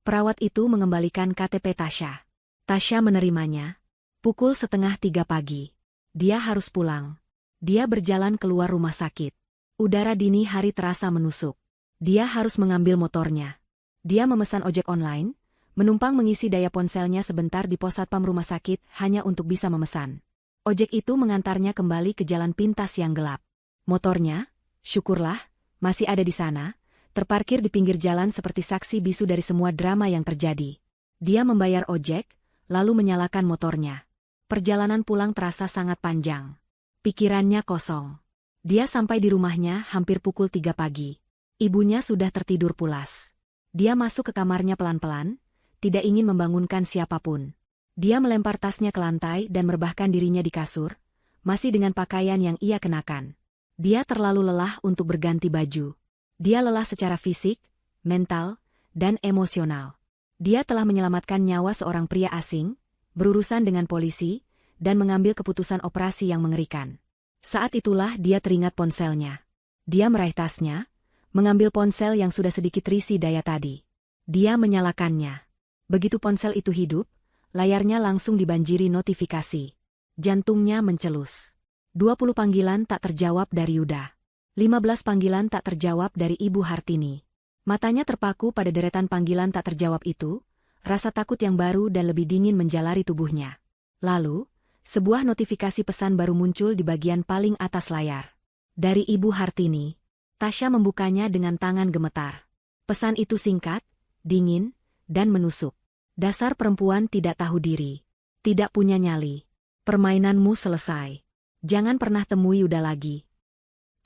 Perawat itu mengembalikan KTP Tasya. Tasya menerimanya. Pukul 2:30 pagi. Dia harus pulang. Dia berjalan keluar rumah sakit. Udara dini hari terasa menusuk. Dia harus mengambil motornya. Dia memesan ojek online, menumpang mengisi daya ponselnya sebentar di pos satpam rumah sakit hanya untuk bisa memesan. Ojek itu mengantarnya kembali ke jalan pintas yang gelap. Motornya, syukurlah, masih ada di sana, terparkir di pinggir jalan seperti saksi bisu dari semua drama yang terjadi. Dia membayar ojek, lalu menyalakan motornya. Perjalanan pulang terasa sangat panjang. Pikirannya kosong. Dia sampai di rumahnya hampir pukul 3 pagi. Ibunya sudah tertidur pulas. Dia masuk ke kamarnya pelan-pelan, tidak ingin membangunkan siapapun. Dia melempar tasnya ke lantai dan merebahkan dirinya di kasur, masih dengan pakaian yang ia kenakan. Dia terlalu lelah untuk berganti baju. Dia lelah secara fisik, mental, dan emosional. Dia telah menyelamatkan nyawa seorang pria asing, berurusan dengan polisi, dan mengambil keputusan operasi yang mengerikan. Saat itulah dia teringat ponselnya. Dia meraih tasnya, mengambil ponsel yang sudah sedikit terisi daya tadi. Dia menyalakannya. Begitu ponsel itu hidup, layarnya langsung dibanjiri notifikasi. Jantungnya mencelus. 20 panggilan tak terjawab dari Yuda. 15 panggilan tak terjawab dari Ibu Hartini. Matanya terpaku pada deretan panggilan tak terjawab itu, rasa takut yang baru dan lebih dingin menjalari tubuhnya. Lalu, sebuah notifikasi pesan baru muncul di bagian paling atas layar. Dari Ibu Hartini. Tasya membukanya dengan tangan gemetar. Pesan itu singkat, dingin, dan menusuk. "Dasar perempuan tidak tahu diri. Tidak punya nyali. Permainanmu selesai. Jangan pernah temui Yuda lagi."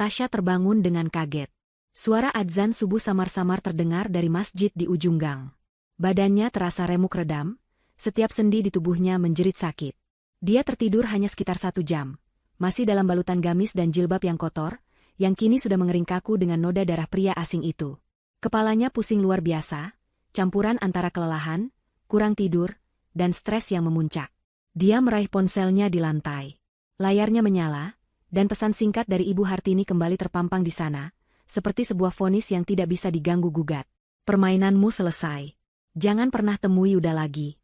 Tasya terbangun dengan kaget. Suara adzan subuh samar-samar terdengar dari masjid di ujung gang. Badannya terasa remuk redam, setiap sendi di tubuhnya menjerit sakit. Dia tertidur hanya sekitar 1 jam, masih dalam balutan gamis dan jilbab yang kotor, yang kini sudah mengering kaku dengan noda darah pria asing itu. Kepalanya pusing luar biasa, campuran antara kelelahan, kurang tidur, dan stres yang memuncak. Dia meraih ponselnya di lantai. Layarnya menyala, dan pesan singkat dari Ibu Hartini kembali terpampang di sana, seperti sebuah vonis yang tidak bisa diganggu-gugat. Permainanmu selesai. Jangan pernah temui Yuda lagi.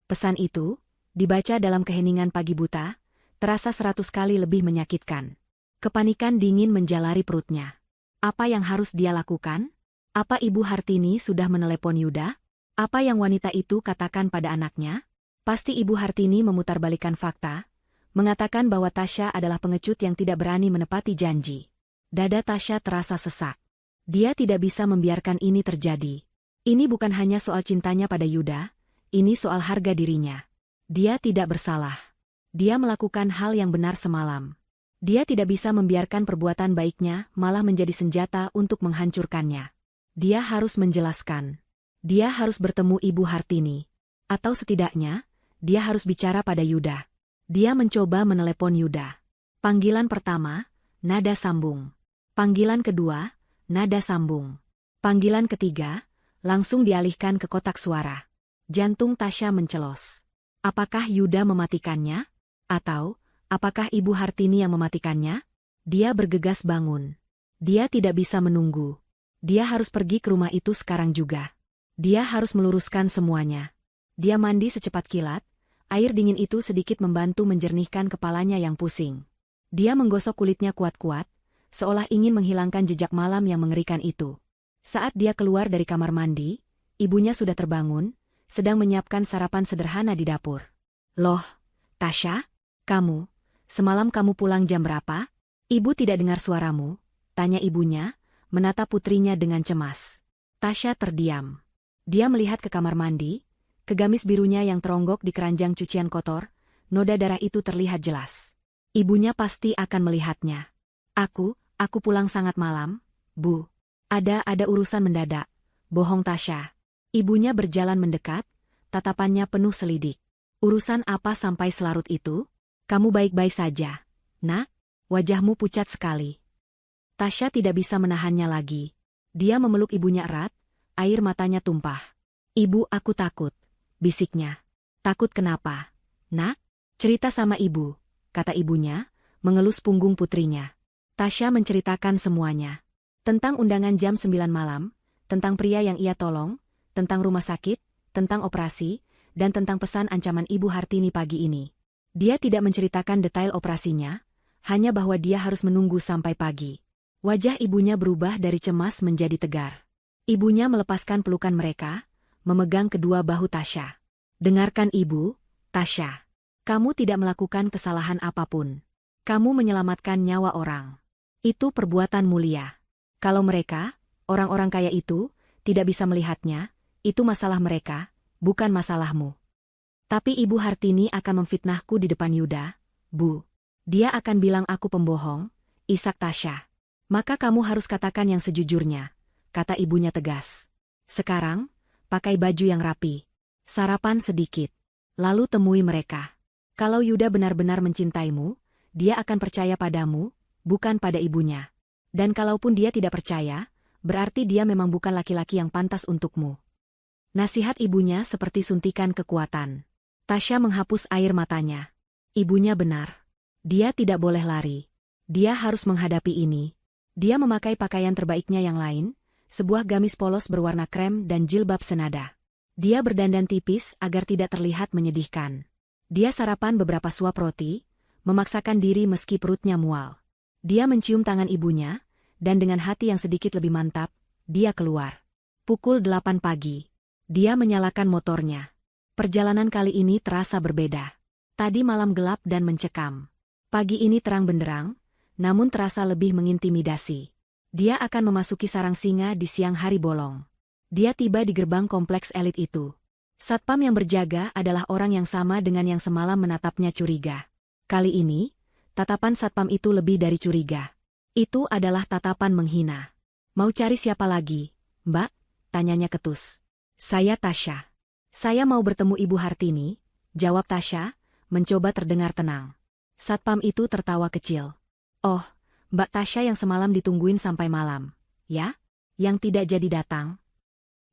Pesan itu, dibaca dalam keheningan pagi buta, terasa 100 kali lebih menyakitkan. Kepanikan dingin menjalari perutnya. Apa yang harus dia lakukan? Apa Ibu Hartini sudah menelepon Yuda? Apa yang wanita itu katakan pada anaknya? Pasti Ibu Hartini memutarbalikkan fakta, mengatakan bahwa Tasya adalah pengecut yang tidak berani menepati janji. Dada Tasya terasa sesak. Dia tidak bisa membiarkan ini terjadi. Ini bukan hanya soal cintanya pada Yuda, ini soal harga dirinya. Dia tidak bersalah. Dia melakukan hal yang benar semalam. Dia tidak bisa membiarkan perbuatan baiknya malah menjadi senjata untuk menghancurkannya. Dia harus menjelaskan. Dia harus bertemu Ibu Hartini. Atau setidaknya, dia harus bicara pada Yuda. Dia mencoba menelepon Yuda. Panggilan pertama, nada sambung. Panggilan kedua, nada sambung. Panggilan ketiga, langsung dialihkan ke kotak suara. Jantung Tasya mencelos. Apakah Yuda mematikannya? Atau, apakah Ibu Hartini yang mematikannya? Dia bergegas bangun. Dia tidak bisa menunggu. Dia harus pergi ke rumah itu sekarang juga. Dia harus meluruskan semuanya. Dia mandi secepat kilat, air dingin itu sedikit membantu menjernihkan kepalanya yang pusing. Dia menggosok kulitnya kuat-kuat, seolah ingin menghilangkan jejak malam yang mengerikan itu. Saat dia keluar dari kamar mandi, ibunya sudah terbangun, sedang menyiapkan sarapan sederhana di dapur. Loh, Tasya, kamu, semalam kamu pulang jam berapa? Ibu tidak dengar suaramu, tanya ibunya, menatap putrinya dengan cemas. Tasya terdiam. Dia melihat ke kamar mandi, ke gamis birunya yang teronggok di keranjang cucian kotor, noda darah itu terlihat jelas. Ibunya pasti akan melihatnya. Aku pulang sangat malam, Bu. Ada urusan mendadak. Bohong Tasya. Ibunya berjalan mendekat, tatapannya penuh selidik. Urusan apa sampai selarut itu? Kamu baik-baik saja, Nak? Wajahmu pucat sekali. Tasya tidak bisa menahannya lagi. Dia memeluk ibunya erat, air matanya tumpah. Ibu, aku takut, bisiknya. Takut kenapa? Nak? Cerita sama ibu, kata ibunya, mengelus punggung putrinya. Tasya menceritakan semuanya. Tentang undangan jam 9 malam, tentang pria yang ia tolong, tentang rumah sakit, tentang operasi, dan tentang pesan ancaman Ibu Hartini pagi ini. Dia tidak menceritakan detail operasinya, hanya bahwa dia harus menunggu sampai pagi. Wajah ibunya berubah dari cemas menjadi tegar. Ibunya melepaskan pelukan mereka, memegang kedua bahu Tasya. Dengarkan ibu, Tasya. Kamu tidak melakukan kesalahan apapun. Kamu menyelamatkan nyawa orang. Itu perbuatan mulia. Kalau mereka, orang-orang kaya itu, tidak bisa melihatnya, itu masalah mereka, bukan masalahmu. Tapi Ibu Hartini akan memfitnahku di depan Yuda, Bu. Dia akan bilang aku pembohong, isak Tasya. Maka kamu harus katakan yang sejujurnya, kata ibunya tegas. Sekarang, pakai baju yang rapi. Sarapan sedikit. Lalu temui mereka. Kalau Yuda benar-benar mencintaimu, dia akan percaya padamu, bukan pada ibunya. Dan kalaupun dia tidak percaya, berarti dia memang bukan laki-laki yang pantas untukmu. Nasihat ibunya seperti suntikan kekuatan. Tasya menghapus air matanya. Ibunya benar. Dia tidak boleh lari. Dia harus menghadapi ini. Dia memakai pakaian terbaiknya yang lain, sebuah gamis polos berwarna krem dan jilbab senada. Dia berdandan tipis agar tidak terlihat menyedihkan. Dia sarapan beberapa suap roti, memaksakan diri meski perutnya mual. Dia mencium tangan ibunya, dan dengan hati yang sedikit lebih mantap, dia keluar. Pukul 8 pagi. Dia menyalakan motornya. Perjalanan kali ini terasa berbeda. Tadi malam gelap dan mencekam. Pagi ini terang benderang, namun terasa lebih mengintimidasi. Dia akan memasuki sarang singa di siang hari bolong. Dia tiba di gerbang kompleks elit itu. Satpam yang berjaga adalah orang yang sama dengan yang semalam menatapnya curiga. Kali ini, tatapan satpam itu lebih dari curiga. Itu adalah tatapan menghina. Mau cari siapa lagi, Mbak? Tanyanya ketus. Saya Tasya. Saya mau bertemu Ibu Hartini, jawab Tasya, mencoba terdengar tenang. Satpam itu tertawa kecil. Oh, Mbak Tasya yang semalam ditungguin sampai malam, ya? Yang tidak jadi datang?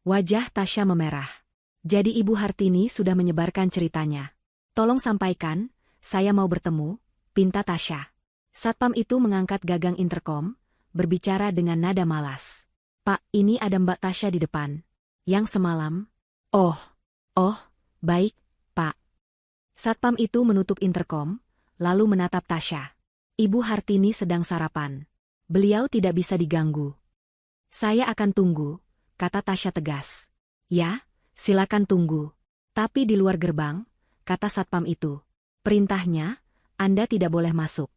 Wajah Tasya memerah. Jadi Ibu Hartini sudah menyebarkan ceritanya. Tolong sampaikan, saya mau bertemu, pinta Tasya. Satpam itu mengangkat gagang interkom, berbicara dengan nada malas. Pak, ini ada Mbak Tasya di depan. Yang semalam? Oh, baik, Pak. Satpam itu menutup interkom, lalu menatap Tasya. Ibu Hartini sedang sarapan. Beliau tidak bisa diganggu. Saya akan tunggu, kata Tasya tegas. Ya, silakan tunggu. Tapi di luar gerbang, kata Satpam itu. Perintahnya, Anda tidak boleh masuk.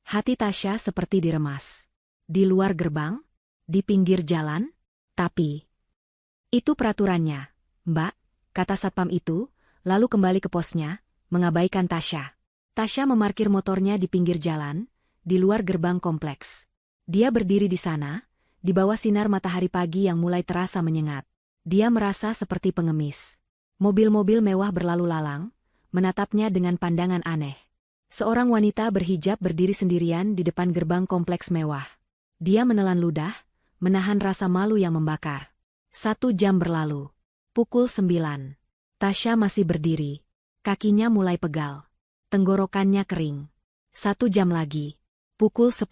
Hati Tasya seperti diremas. Di luar gerbang? Di pinggir jalan? Tapi itu peraturannya, Mbak, kata Satpam itu, lalu kembali ke posnya, mengabaikan Tasya. Tasya memarkir motornya di pinggir jalan, di luar gerbang kompleks. Dia berdiri di sana, di bawah sinar matahari pagi yang mulai terasa menyengat. Dia merasa seperti pengemis. Mobil-mobil mewah berlalu lalang, menatapnya dengan pandangan aneh. Seorang wanita berhijab berdiri sendirian di depan gerbang kompleks mewah. Dia menelan ludah, menahan rasa malu yang membakar. 1 jam berlalu. Pukul 9. Tasya masih berdiri. Kakinya mulai pegal. Tenggorokannya kering. 1 jam lagi. Pukul 10.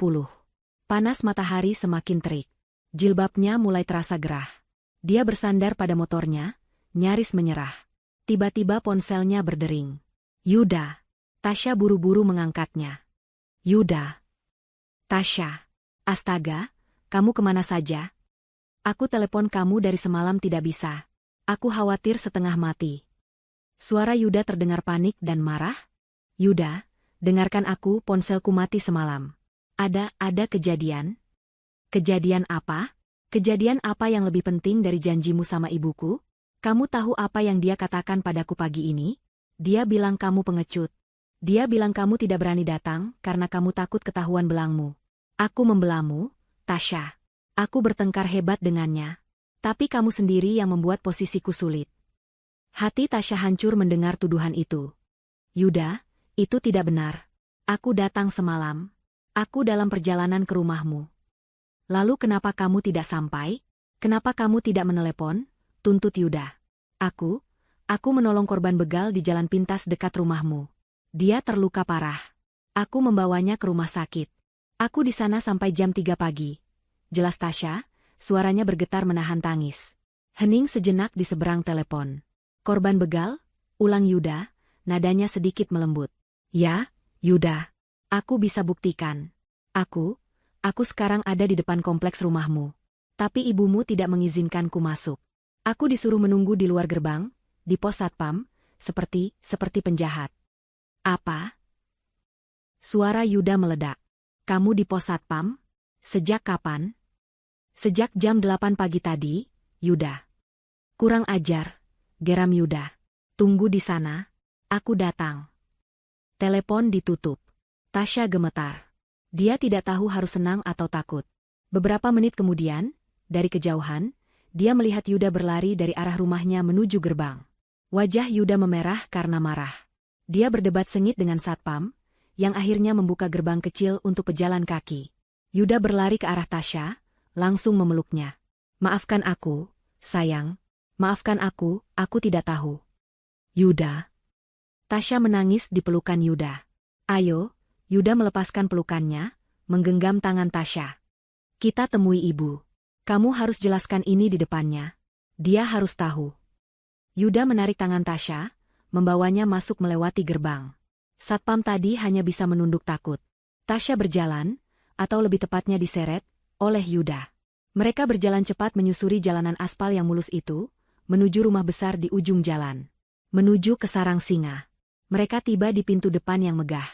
Panas matahari semakin terik. Jilbabnya mulai terasa gerah. Dia bersandar pada motornya, nyaris menyerah. Tiba-tiba ponselnya berdering. Yuda. Tasya buru-buru mengangkatnya. Yuda. Tasya. Astaga, kamu kemana saja? Aku telepon kamu dari semalam tidak bisa. Aku khawatir setengah mati. Suara Yuda terdengar panik dan marah. Yuda, dengarkan aku, ponselku mati semalam. Ada kejadian? Kejadian apa? Kejadian apa yang lebih penting dari janjimu sama ibuku? Kamu tahu apa yang dia katakan padaku pagi ini? Dia bilang kamu pengecut. Dia bilang kamu tidak berani datang karena kamu takut ketahuan belangmu. Aku membelamu, Tasya. Aku bertengkar hebat dengannya. Tapi kamu sendiri yang membuat posisiku sulit. Hati Tasya hancur mendengar tuduhan itu. Yuda, itu tidak benar. Aku datang semalam. Aku dalam perjalanan ke rumahmu. Lalu kenapa kamu tidak sampai? Kenapa kamu tidak menelepon? Tuntut Yuda. Aku menolong korban begal di jalan pintas dekat rumahmu. Dia terluka parah. Aku membawanya ke rumah sakit. Aku di sana sampai jam 3 pagi. Jelas Tasya, suaranya bergetar menahan tangis. Hening sejenak di seberang telepon. Korban begal? Ulang Yuda, nadanya sedikit melembut. Ya, Yuda. Aku bisa buktikan. Aku sekarang ada di depan kompleks rumahmu. Tapi ibumu tidak mengizinkanku masuk. Aku disuruh menunggu di luar gerbang, di pos satpam, seperti penjahat. Apa? Suara Yuda meledak. Kamu di pos satpam? Sejak kapan? Sejak jam 8 pagi tadi, Yuda. Kurang ajar, geram Yuda. Tunggu di sana, aku datang. Telepon ditutup. Tasya gemetar. Dia tidak tahu harus senang atau takut. Beberapa menit kemudian, dari kejauhan, dia melihat Yuda berlari dari arah rumahnya menuju gerbang. Wajah Yuda memerah karena marah. Dia berdebat sengit dengan satpam, yang akhirnya membuka gerbang kecil untuk pejalan kaki. Yuda berlari ke arah Tasya, langsung memeluknya. Maafkan aku, sayang. Maafkan aku tidak tahu. Yuda. Tasya menangis di pelukan Yuda. Ayo, Yuda melepaskan pelukannya, menggenggam tangan Tasya. Kita temui ibu. Kamu harus jelaskan ini di depannya. Dia harus tahu. Yuda menarik tangan Tasya, membawanya masuk melewati gerbang. Satpam tadi hanya bisa menunduk takut. Tasya berjalan, atau lebih tepatnya diseret, oleh Yuda. Mereka berjalan cepat menyusuri jalanan aspal yang mulus itu, menuju rumah besar di ujung jalan. Menuju ke sarang singa. Mereka tiba di pintu depan yang megah.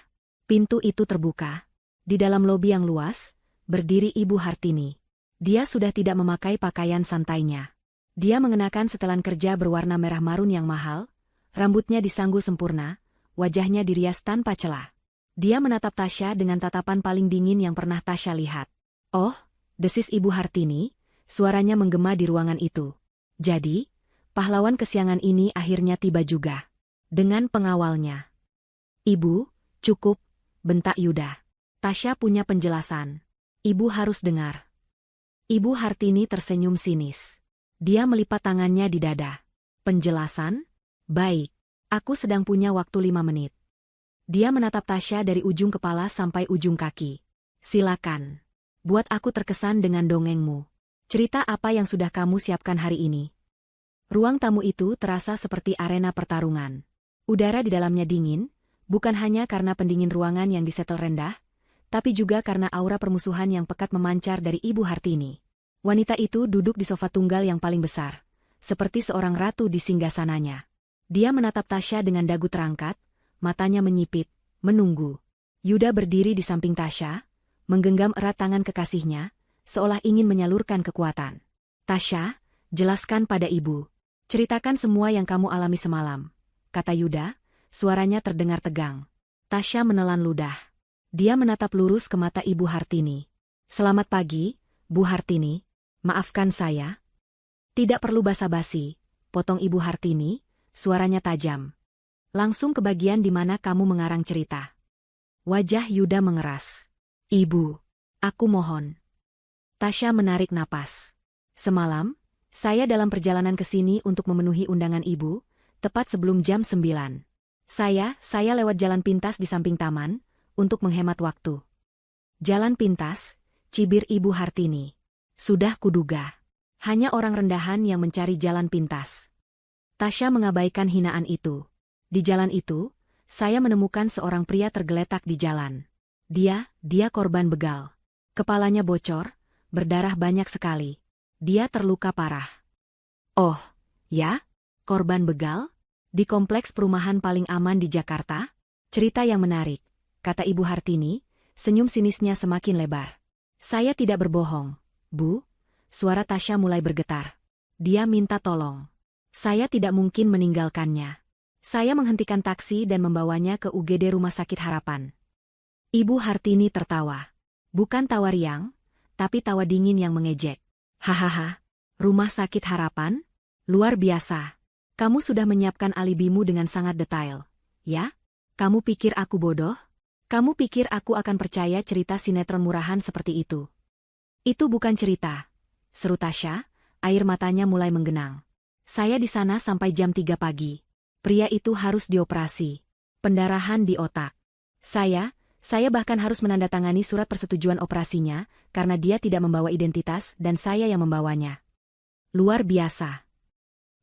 Pintu itu terbuka. Di dalam lobi yang luas, berdiri Ibu Hartini. Dia sudah tidak memakai pakaian santainya. Dia mengenakan setelan kerja berwarna merah marun yang mahal, rambutnya disanggul sempurna, wajahnya dirias tanpa celah. Dia menatap Tasya dengan tatapan paling dingin yang pernah Tasya lihat. "Oh," desis Ibu Hartini, suaranya menggema di ruangan itu. "Jadi, pahlawan kesiangan ini akhirnya tiba juga. Dengan pengawalnya." "Ibu, cukup," bentak Yuda. "Tasya punya penjelasan. Ibu harus dengar." Ibu Hartini tersenyum sinis. Dia melipat tangannya di dada. "Penjelasan? Baik. Aku sedang punya waktu 5 menit." Dia menatap Tasya dari ujung kepala sampai ujung kaki. "Silakan. Buat aku terkesan dengan dongengmu. Cerita apa yang sudah kamu siapkan hari ini?" Ruang tamu itu terasa seperti arena pertarungan. Udara di dalamnya dingin, bukan hanya karena pendingin ruangan yang disetel rendah, tapi juga karena aura permusuhan yang pekat memancar dari Ibu Hartini. Wanita itu duduk di sofa tunggal yang paling besar, seperti seorang ratu di singgasananya. Dia menatap Tasya dengan dagu terangkat, matanya menyipit, menunggu. Yuda berdiri di samping Tasya, menggenggam erat tangan kekasihnya, seolah ingin menyalurkan kekuatan. "Tasya, jelaskan pada ibu. Ceritakan semua yang kamu alami semalam," kata Yuda, suaranya terdengar tegang. Tasya menelan ludah. Dia menatap lurus ke mata Ibu Hartini. "Selamat pagi, Bu Hartini. Maafkan saya." "Tidak perlu basa-basi," potong Ibu Hartini, suaranya tajam. "Langsung ke bagian di mana kamu mengarang cerita." Wajah Yuda mengeras. "Ibu, aku mohon." Tasya menarik napas. "Semalam, saya dalam perjalanan ke sini untuk memenuhi undangan ibu, tepat sebelum jam 9. Saya lewat jalan pintas di samping taman, untuk menghemat waktu." "Jalan pintas?" cibir Ibu Hartini. "Sudah kuduga. Hanya orang rendahan yang mencari jalan pintas." Tasya mengabaikan hinaan itu. "Di jalan itu, saya menemukan seorang pria tergeletak di jalan. Dia korban begal. Kepalanya bocor, berdarah banyak sekali. Dia terluka parah." "Oh, ya? Korban begal? Di kompleks perumahan paling aman di Jakarta? Cerita yang menarik," kata Ibu Hartini, senyum sinisnya semakin lebar. "Saya tidak berbohong, Bu." Suara Tasya mulai bergetar. Dia minta tolong. "Saya tidak mungkin meninggalkannya. Saya menghentikan taksi dan membawanya ke UGD Rumah Sakit Harapan." Ibu Hartini tertawa. Bukan tawa riang, tapi tawa dingin yang mengejek. "Hahaha, Rumah Sakit Harapan? Luar biasa. Kamu sudah menyiapkan alibimu dengan sangat detail, ya? Kamu pikir aku bodoh? Kamu pikir aku akan percaya cerita sinetron murahan seperti itu?" "Itu bukan cerita," seru Tasya, air matanya mulai menggenang. "Saya di sana sampai jam 3 pagi. Pria itu harus dioperasi. Pendarahan di otak. Saya bahkan harus menandatangani surat persetujuan operasinya, karena dia tidak membawa identitas dan saya yang membawanya." "Luar biasa."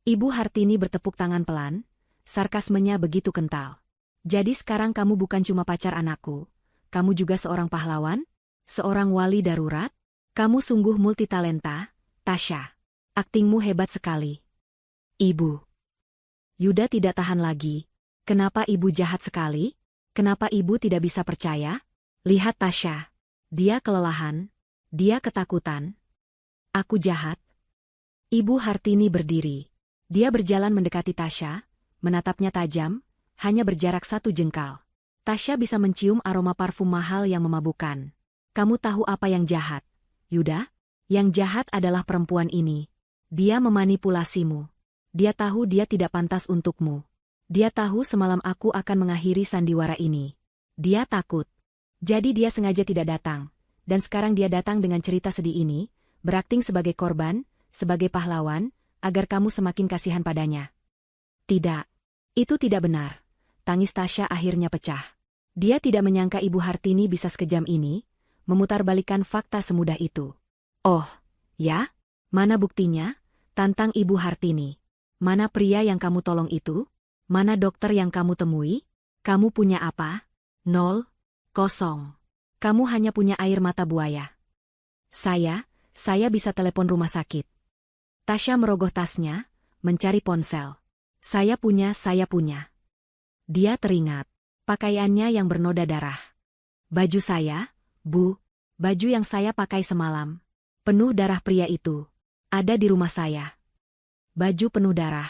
Ibu Hartini bertepuk tangan pelan, sarkasmenya begitu kental. "Jadi sekarang kamu bukan cuma pacar anakku, kamu juga seorang pahlawan? Seorang wali darurat? Kamu sungguh multitalenta, Tasya. Aktingmu hebat sekali." "Ibu." Yuda tidak tahan lagi. "Kenapa ibu jahat sekali? Kenapa ibu tidak bisa percaya? Lihat Tasya. Dia kelelahan. Dia ketakutan." "Aku jahat?" Ibu Hartini berdiri. Dia berjalan mendekati Tasya, menatapnya tajam, hanya berjarak 1 jengkal. Tasya bisa mencium aroma parfum mahal yang memabukkan. "Kamu tahu apa yang jahat, Yuda? Yang jahat adalah perempuan ini. Dia memanipulasimu. Dia tahu dia tidak pantas untukmu. Dia tahu semalam aku akan mengakhiri sandiwara ini. Dia takut. Jadi dia sengaja tidak datang. Dan sekarang dia datang dengan cerita sedih ini, berakting sebagai korban, sebagai pahlawan, agar kamu semakin kasihan padanya." "Tidak. Itu tidak benar." Tangis Tasya akhirnya pecah. Dia tidak menyangka Ibu Hartini bisa sekejam ini, memutarbalikkan fakta semudah itu. "Oh, ya? Mana buktinya?" tantang Ibu Hartini. "Mana pria yang kamu tolong itu? Mana dokter yang kamu temui? Kamu punya apa? 0, 0. Kamu hanya punya air mata buaya." Saya bisa telepon rumah sakit." Tasya merogoh tasnya, mencari ponsel. Saya punya." Dia teringat. Pakaiannya yang bernoda darah. "Baju saya, Bu. Baju yang saya pakai semalam. Penuh darah pria itu. Ada di rumah saya." "Baju penuh darah."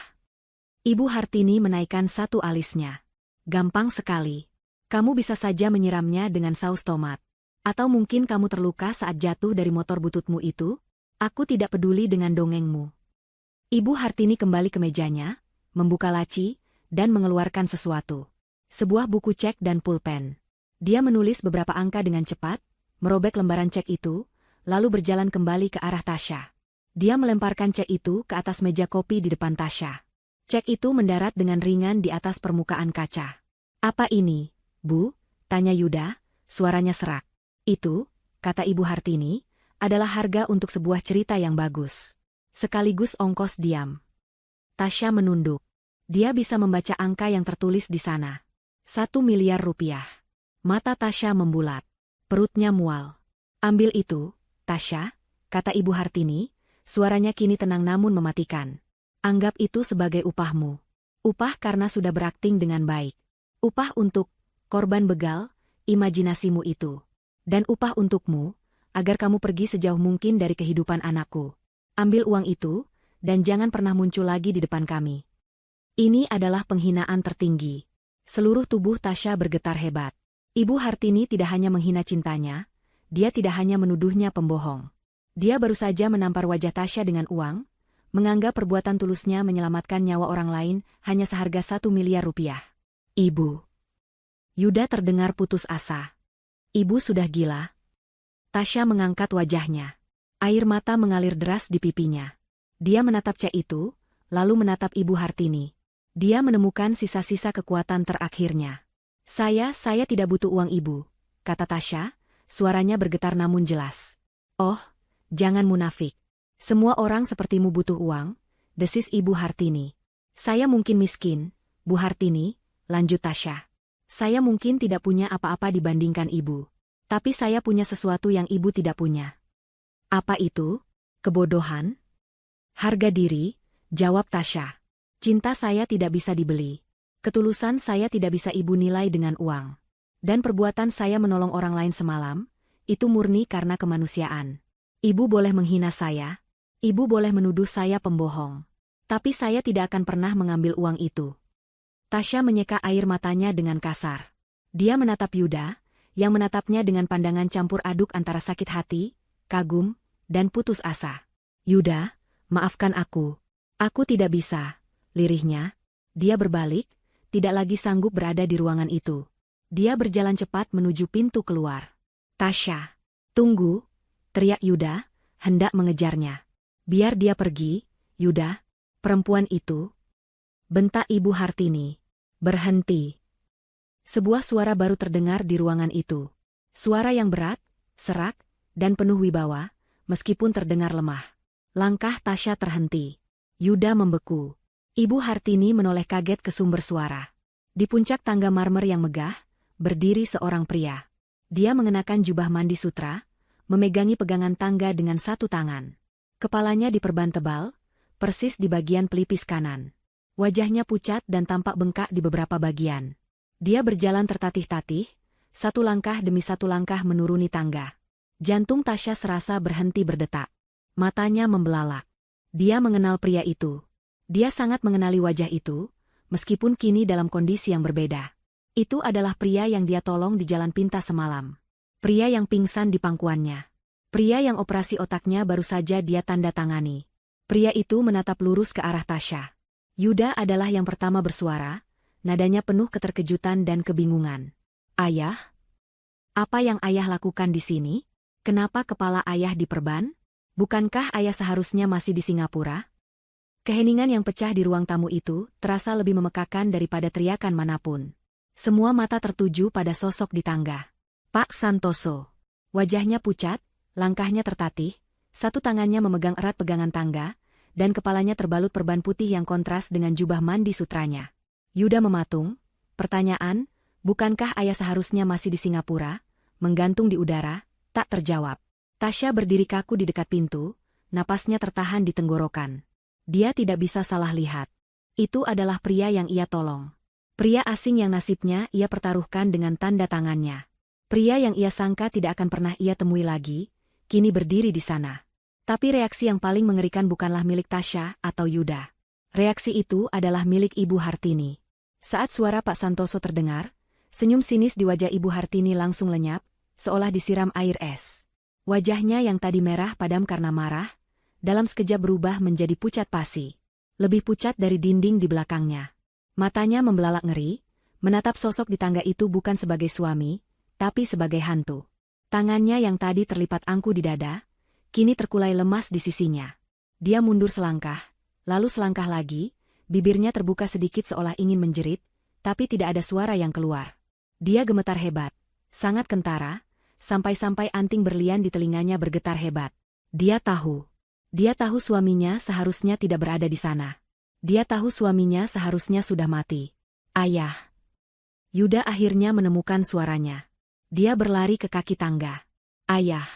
Ibu Hartini menaikkan satu alisnya. "Gampang sekali. Kamu bisa saja menyiramnya dengan saus tomat. Atau mungkin kamu terluka saat jatuh dari motor bututmu itu? Aku tidak peduli dengan dongengmu. Ibu Hartini kembali ke mejanya, membuka laci, dan mengeluarkan sesuatu. Sebuah buku cek dan pulpen. Dia menulis beberapa angka dengan cepat, merobek lembaran cek itu, lalu berjalan kembali ke arah Tasya. Dia melemparkan cek itu ke atas meja kopi di depan Tasya. Cek itu mendarat dengan ringan di atas permukaan kaca. Apa ini, Bu? Tanya Yuda, suaranya serak. Itu, kata Ibu Hartini, adalah harga untuk sebuah cerita yang bagus. Sekaligus ongkos diam. Tasya menunduk. Dia bisa membaca angka yang tertulis di sana. 1 miliar rupiah. Mata Tasya membulat. Perutnya mual. Ambil itu, Tasya, kata Ibu Hartini, suaranya kini tenang namun mematikan. Anggap itu sebagai upahmu. Upah karena sudah berakting dengan baik. Upah untuk korban begal, imajinasimu itu. Dan upah untukmu, agar kamu pergi sejauh mungkin dari kehidupan anakku. Ambil uang itu, dan jangan pernah muncul lagi di depan kami. Ini adalah penghinaan tertinggi. Seluruh tubuh Tasya bergetar hebat. Ibu Hartini tidak hanya menghina cintanya, dia tidak hanya menuduhnya pembohong. Dia baru saja menampar wajah Tasya dengan uang, menganggap perbuatan tulusnya menyelamatkan nyawa orang lain hanya seharga 1 miliar rupiah. Ibu. Yuda terdengar putus asa. Ibu sudah gila. Tasya mengangkat wajahnya. Air mata mengalir deras di pipinya. Dia menatap cek itu, lalu menatap Ibu Hartini. Dia menemukan sisa-sisa kekuatan terakhirnya. Saya tidak butuh uang Ibu, kata Tasya, suaranya bergetar namun jelas. Oh, jangan munafik. Semua orang sepertimu butuh uang, desis Ibu Hartini. Saya mungkin miskin, Bu Hartini, lanjut Tasya. Saya mungkin tidak punya apa-apa dibandingkan Ibu. Tapi saya punya sesuatu yang Ibu tidak punya. Apa itu? Kebodohan? Harga diri, jawab Tasya. Cinta saya tidak bisa dibeli. Ketulusan saya tidak bisa Ibu nilai dengan uang. Dan perbuatan saya menolong orang lain semalam, itu murni karena kemanusiaan. Ibu boleh menghina saya. Ibu boleh menuduh saya pembohong. Tapi saya tidak akan pernah mengambil uang itu. Tasya menyeka air matanya dengan kasar. Dia menatap Yuda, yang menatapnya dengan pandangan campur aduk antara sakit hati, kagum, dan putus asa. Yuda, maafkan aku. Aku tidak bisa, lirihnya. Dia berbalik, tidak lagi sanggup berada di ruangan itu. Dia berjalan cepat menuju pintu keluar. Tasya, tunggu, teriak Yuda, hendak mengejarnya. Biar dia pergi, Yuda, perempuan itu. Bentak Ibu Hartini. Berhenti. Sebuah suara baru terdengar di ruangan itu. Suara yang berat, serak, dan penuh wibawa, meskipun terdengar lemah. Langkah Tasya terhenti. Yuda membeku. Ibu Hartini menoleh kaget ke sumber suara. Di puncak tangga marmer yang megah, berdiri seorang pria. Dia mengenakan jubah mandi sutra, memegangi pegangan tangga dengan satu tangan. Kepalanya diperban tebal, persis di bagian pelipis kanan. Wajahnya pucat dan tampak bengkak di beberapa bagian. Dia berjalan tertatih-tatih, satu langkah demi satu langkah menuruni tangga. Jantung Tasya serasa berhenti berdetak. Matanya membelalak. Dia mengenal pria itu. Dia sangat mengenali wajah itu, meskipun kini dalam kondisi yang berbeda. Itu adalah pria yang dia tolong di Jalan Pintas semalam. Pria yang pingsan di pangkuannya. Pria yang operasi otaknya baru saja dia tanda tangani. Pria itu menatap lurus ke arah Tasya. Yuda adalah yang pertama bersuara, nadanya penuh keterkejutan dan kebingungan. Ayah? Apa yang ayah lakukan di sini? Kenapa kepala ayah diperban? Bukankah ayah seharusnya masih di Singapura? Keheningan yang pecah di ruang tamu itu terasa lebih memekakan daripada teriakan manapun. Semua mata tertuju pada sosok di tangga. Pak Santoso. Wajahnya pucat, langkahnya tertatih, satu tangannya memegang erat pegangan tangga, dan kepalanya terbalut perban putih yang kontras dengan jubah mandi sutranya. Yuda mematung, pertanyaan, bukankah ayah seharusnya masih di Singapura, menggantung di udara, tak terjawab. Tasya berdiri kaku di dekat pintu, napasnya tertahan di tenggorokan. Dia tidak bisa salah lihat. Itu adalah pria yang ia tolong. Pria asing yang nasibnya ia pertaruhkan dengan tanda tangannya. Pria yang ia sangka tidak akan pernah ia temui lagi, kini berdiri di sana. Tapi reaksi yang paling mengerikan bukanlah milik Tasya atau Yuda. Reaksi itu adalah milik Ibu Hartini. Saat suara Pak Santoso terdengar, Senyum sinis di wajah Ibu Hartini langsung lenyap, seolah disiram air es. Wajahnya yang tadi merah padam karena marah, dalam sekejap berubah menjadi pucat pasi. Lebih pucat dari dinding di belakangnya. Matanya membelalak ngeri, menatap sosok di tangga itu bukan sebagai suami, tapi sebagai hantu. Tangannya yang tadi terlipat angku di dada, kini terkulai lemas di sisinya. Dia mundur selangkah, lalu selangkah lagi, bibirnya terbuka sedikit seolah ingin menjerit, tapi tidak ada suara yang keluar. Dia gemetar hebat, sangat kentara, sampai-sampai anting berlian di telinganya bergetar hebat. Dia tahu suaminya seharusnya tidak berada di sana. Dia tahu suaminya seharusnya sudah mati. Ayah. Yuda akhirnya menemukan suaranya. Dia berlari ke kaki tangga. Ayah.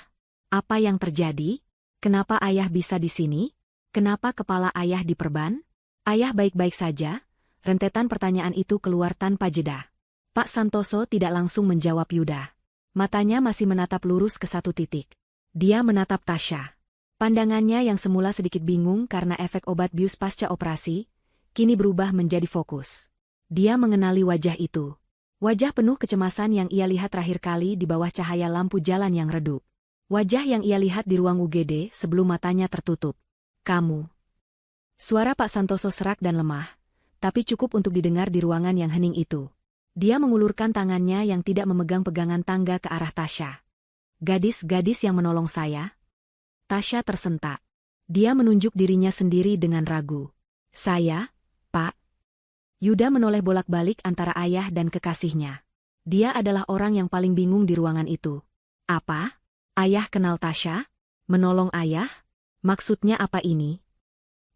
Apa yang terjadi? Kenapa ayah bisa di sini? Kenapa kepala ayah diperban? Ayah baik-baik saja? Rentetan pertanyaan itu keluar tanpa jeda. Pak Santoso tidak langsung menjawab Yuda. Matanya masih menatap lurus ke satu titik. Dia menatap Tasya. Pandangannya yang semula sedikit bingung karena efek obat bius pasca operasi, kini berubah menjadi fokus. Dia mengenali wajah itu. Wajah penuh kecemasan yang ia lihat terakhir kali di bawah cahaya lampu jalan yang redup. Wajah yang ia lihat di ruang UGD sebelum matanya tertutup. Kamu. Suara Pak Santoso serak dan lemah, tapi cukup untuk didengar di ruangan yang hening itu. Dia mengulurkan tangannya yang tidak memegang pegangan tangga ke arah Tasya. Gadis-gadis yang menolong saya. Tasya tersentak. Dia menunjuk dirinya sendiri dengan ragu. Saya, Pak. Yuda menoleh bolak-balik antara ayah dan kekasihnya. Dia adalah orang yang paling bingung di ruangan itu. Apa? Ayah kenal Tasya? Menolong ayah? Maksudnya apa ini?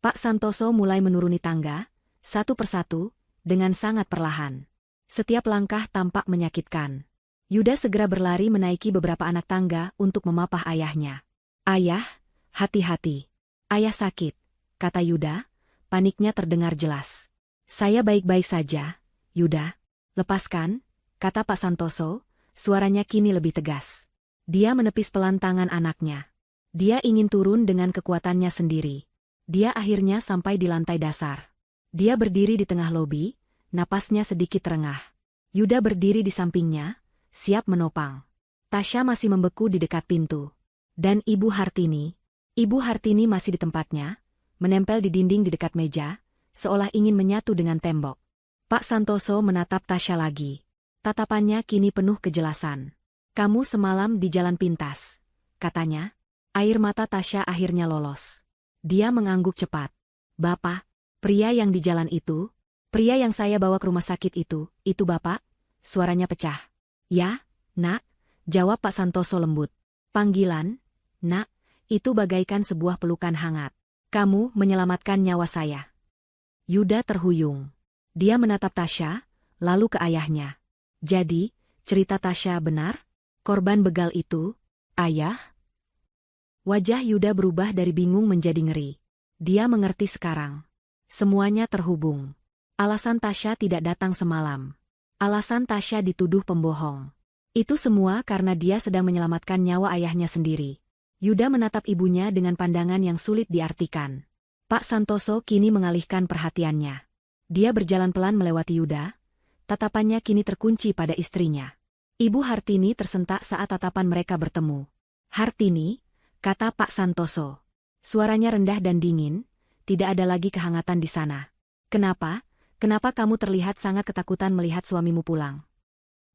Pak Santoso mulai menuruni tangga, satu persatu, dengan sangat perlahan. Setiap langkah tampak menyakitkan. Yuda segera berlari menaiki beberapa anak tangga untuk memapah ayahnya. Ayah, hati-hati. Ayah sakit, kata Yuda, paniknya terdengar jelas. Saya baik-baik saja, Yuda. Lepaskan, kata Pak Santoso, suaranya kini lebih tegas. Dia menepis pelan tangan anaknya. Dia ingin turun dengan kekuatannya sendiri. Dia akhirnya sampai di lantai dasar. Dia berdiri di tengah lobi, napasnya sedikit terengah. Yuda berdiri di sampingnya, siap menopang. Tasya masih membeku di dekat pintu. Dan Ibu Hartini masih di tempatnya, menempel di dinding di dekat meja, seolah ingin menyatu dengan tembok. Pak Santoso menatap Tasya lagi. Tatapannya kini penuh kejelasan. Kamu semalam di jalan pintas, katanya. Air mata Tasya akhirnya lolos. Dia mengangguk cepat. Bapak, pria yang di jalan itu, pria yang saya bawa ke rumah sakit itu Bapak? Suaranya pecah. Ya, Nak, jawab Pak Santoso lembut. Panggilan, Nak, itu bagaikan sebuah pelukan hangat. Kamu menyelamatkan nyawa saya. Yuda terhuyung. Dia menatap Tasya, lalu ke ayahnya. Jadi, cerita Tasya benar? Korban begal itu, ayah? Wajah Yuda berubah dari bingung menjadi ngeri. Dia mengerti sekarang. Semuanya terhubung. Alasan Tasya tidak datang semalam. Alasan Tasya dituduh pembohong. Itu semua karena dia sedang menyelamatkan nyawa ayahnya sendiri. Yuda menatap ibunya dengan pandangan yang sulit diartikan. Pak Santoso kini mengalihkan perhatiannya. Dia berjalan pelan melewati Yuda. Tatapannya kini terkunci pada istrinya. Ibu Hartini tersentak saat tatapan mereka bertemu. Hartini, kata Pak Santoso. Suaranya rendah dan dingin, tidak ada lagi kehangatan di sana. Kenapa? Kenapa kamu terlihat sangat ketakutan melihat suamimu pulang?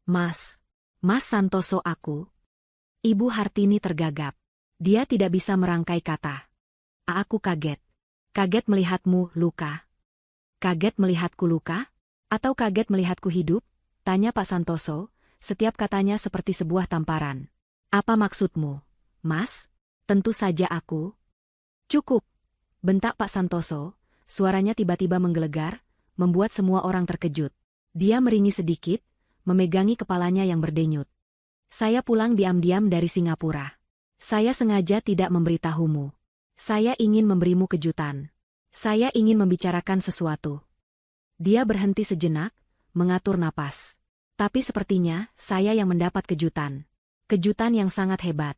Mas Santoso aku. Ibu Hartini tergagap. Dia tidak bisa merangkai kata. Aku kaget. Kaget melihatmu luka. Kaget melihatku luka? Atau kaget melihatku hidup? Tanya Pak Santoso, setiap katanya seperti sebuah tamparan. Apa maksudmu, Mas? Tentu saja aku. Cukup, bentak Pak Santoso, suaranya tiba-tiba menggelegar, membuat semua orang terkejut. Dia meringis sedikit, memegangi kepalanya yang berdenyut. Saya pulang diam-diam dari Singapura. Saya sengaja tidak memberitahumu. Saya ingin memberimu kejutan. Saya ingin membicarakan sesuatu. Dia berhenti sejenak, mengatur napas. Tapi sepertinya saya yang mendapat kejutan. Kejutan yang sangat hebat.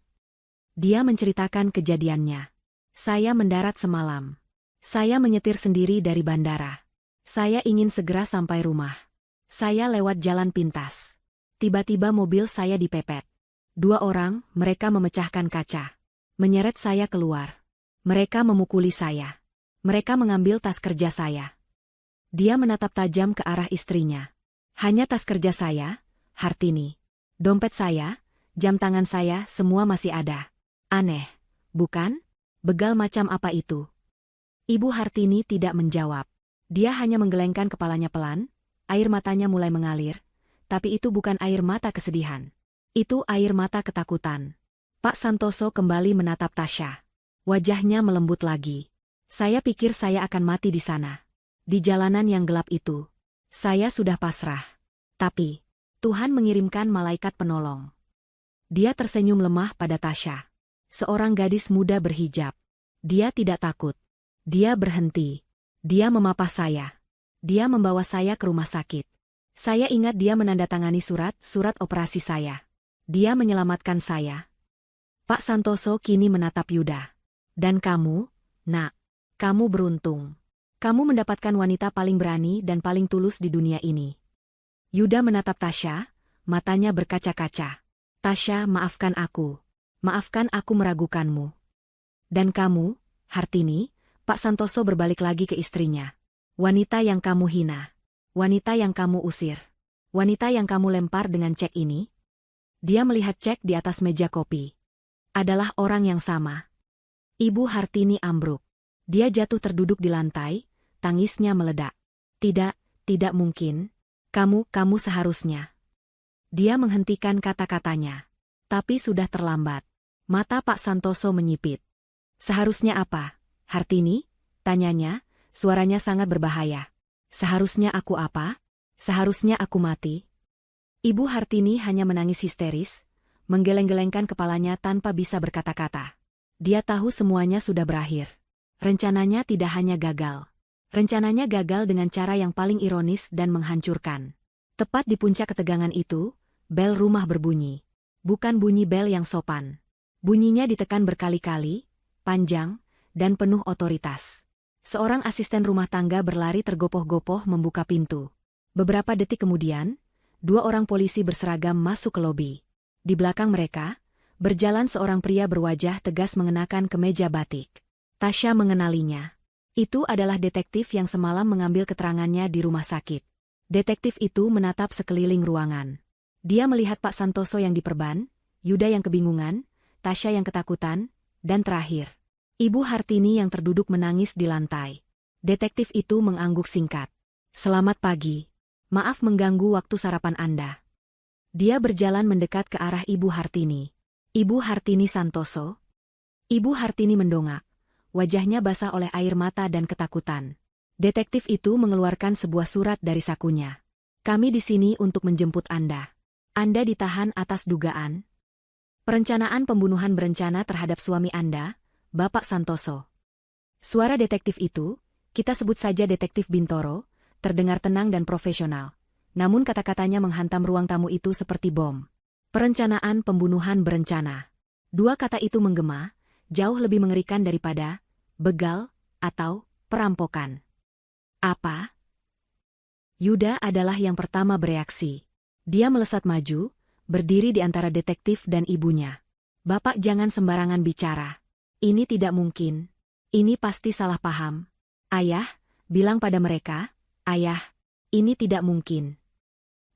Dia menceritakan kejadiannya. Saya mendarat semalam. Saya menyetir sendiri dari bandara. Saya ingin segera sampai rumah. Saya lewat jalan pintas. Tiba-tiba mobil saya dipepet. 2 orang, mereka memecahkan kaca. Menyeret saya keluar. Mereka memukuli saya. Mereka mengambil tas kerja saya. Dia menatap tajam ke arah istrinya. Hanya tas kerja saya, Hartini. Dompet saya, jam tangan saya, semua masih ada. Aneh, bukan? Begal macam apa itu? Ibu Hartini tidak menjawab. Dia hanya menggelengkan kepalanya pelan, air matanya mulai mengalir, tapi itu bukan air mata kesedihan. Itu air mata ketakutan. Pak Santoso kembali menatap Tasya. Wajahnya melembut lagi. Saya pikir saya akan mati di sana. Di jalanan yang gelap itu. Saya sudah pasrah. Tapi, Tuhan mengirimkan malaikat penolong. Dia tersenyum lemah pada Tasya. Seorang gadis muda berhijab. Dia tidak takut. Dia berhenti. Dia memapah saya. Dia membawa saya ke rumah sakit. Saya ingat dia menandatangani surat operasi saya. Dia menyelamatkan saya. Pak Santoso kini menatap Yuda. Dan kamu, nak, kamu beruntung. Kamu mendapatkan wanita paling berani dan paling tulus di dunia ini. Yuda menatap Tasya, matanya berkaca-kaca. Tasya, maafkan aku. Maafkan aku meragukanmu. Dan kamu, Hartini, Pak Santoso berbalik lagi ke istrinya. Wanita yang kamu hina. Wanita yang kamu usir. Wanita yang kamu lempar dengan cek ini. Dia melihat cek di atas meja kopi. Adalah orang yang sama. Ibu Hartini ambruk. Dia jatuh terduduk di lantai, tangisnya meledak. Tidak mungkin. Kamu seharusnya. Dia menghentikan kata-katanya. Tapi sudah terlambat. Mata Pak Santoso menyipit. Seharusnya apa, Hartini? Tanyanya, suaranya sangat berbahaya. Seharusnya aku apa? Seharusnya aku mati? Ibu Hartini hanya menangis histeris, menggeleng-gelengkan kepalanya tanpa bisa berkata-kata. Dia tahu semuanya sudah berakhir. Rencananya tidak hanya gagal. Rencananya gagal dengan cara yang paling ironis dan menghancurkan. Tepat di puncak ketegangan itu, bel rumah berbunyi. Bukan bunyi bel yang sopan. Bunyinya ditekan berkali-kali, panjang, dan penuh otoritas. Seorang asisten rumah tangga berlari tergopoh-gopoh membuka pintu. Beberapa detik kemudian, 2 orang polisi berseragam masuk ke lobi. Di belakang mereka, berjalan seorang pria berwajah tegas mengenakan kemeja batik. Tasya mengenalinya. Itu adalah detektif yang semalam mengambil keterangannya di rumah sakit. Detektif itu menatap sekeliling ruangan. Dia melihat Pak Santoso yang diperban, Yuda yang kebingungan, Tasya yang ketakutan, dan terakhir, Ibu Hartini yang terduduk menangis di lantai. Detektif itu mengangguk singkat. Selamat pagi. Maaf mengganggu waktu sarapan Anda. Dia berjalan mendekat ke arah Ibu Hartini. Ibu Hartini Santoso? Ibu Hartini mendongak. Wajahnya basah oleh air mata dan ketakutan. Detektif itu mengeluarkan sebuah surat dari sakunya. Kami di sini untuk menjemput Anda. Anda ditahan atas dugaan perencanaan pembunuhan berencana terhadap suami Anda, Bapak Santoso. Suara detektif itu, kita sebut saja Detektif Bintoro, terdengar tenang dan profesional. Namun kata-katanya menghantam ruang tamu itu seperti bom. Perencanaan pembunuhan berencana. 2 kata itu menggema, jauh lebih mengerikan daripada begal atau perampokan. Apa? Yuda adalah yang pertama bereaksi. Dia melesat maju, berdiri di antara detektif dan ibunya. Bapak jangan sembarangan bicara. Ini tidak mungkin. Ini pasti salah paham. Ayah, bilang pada mereka, Ayah, ini tidak mungkin.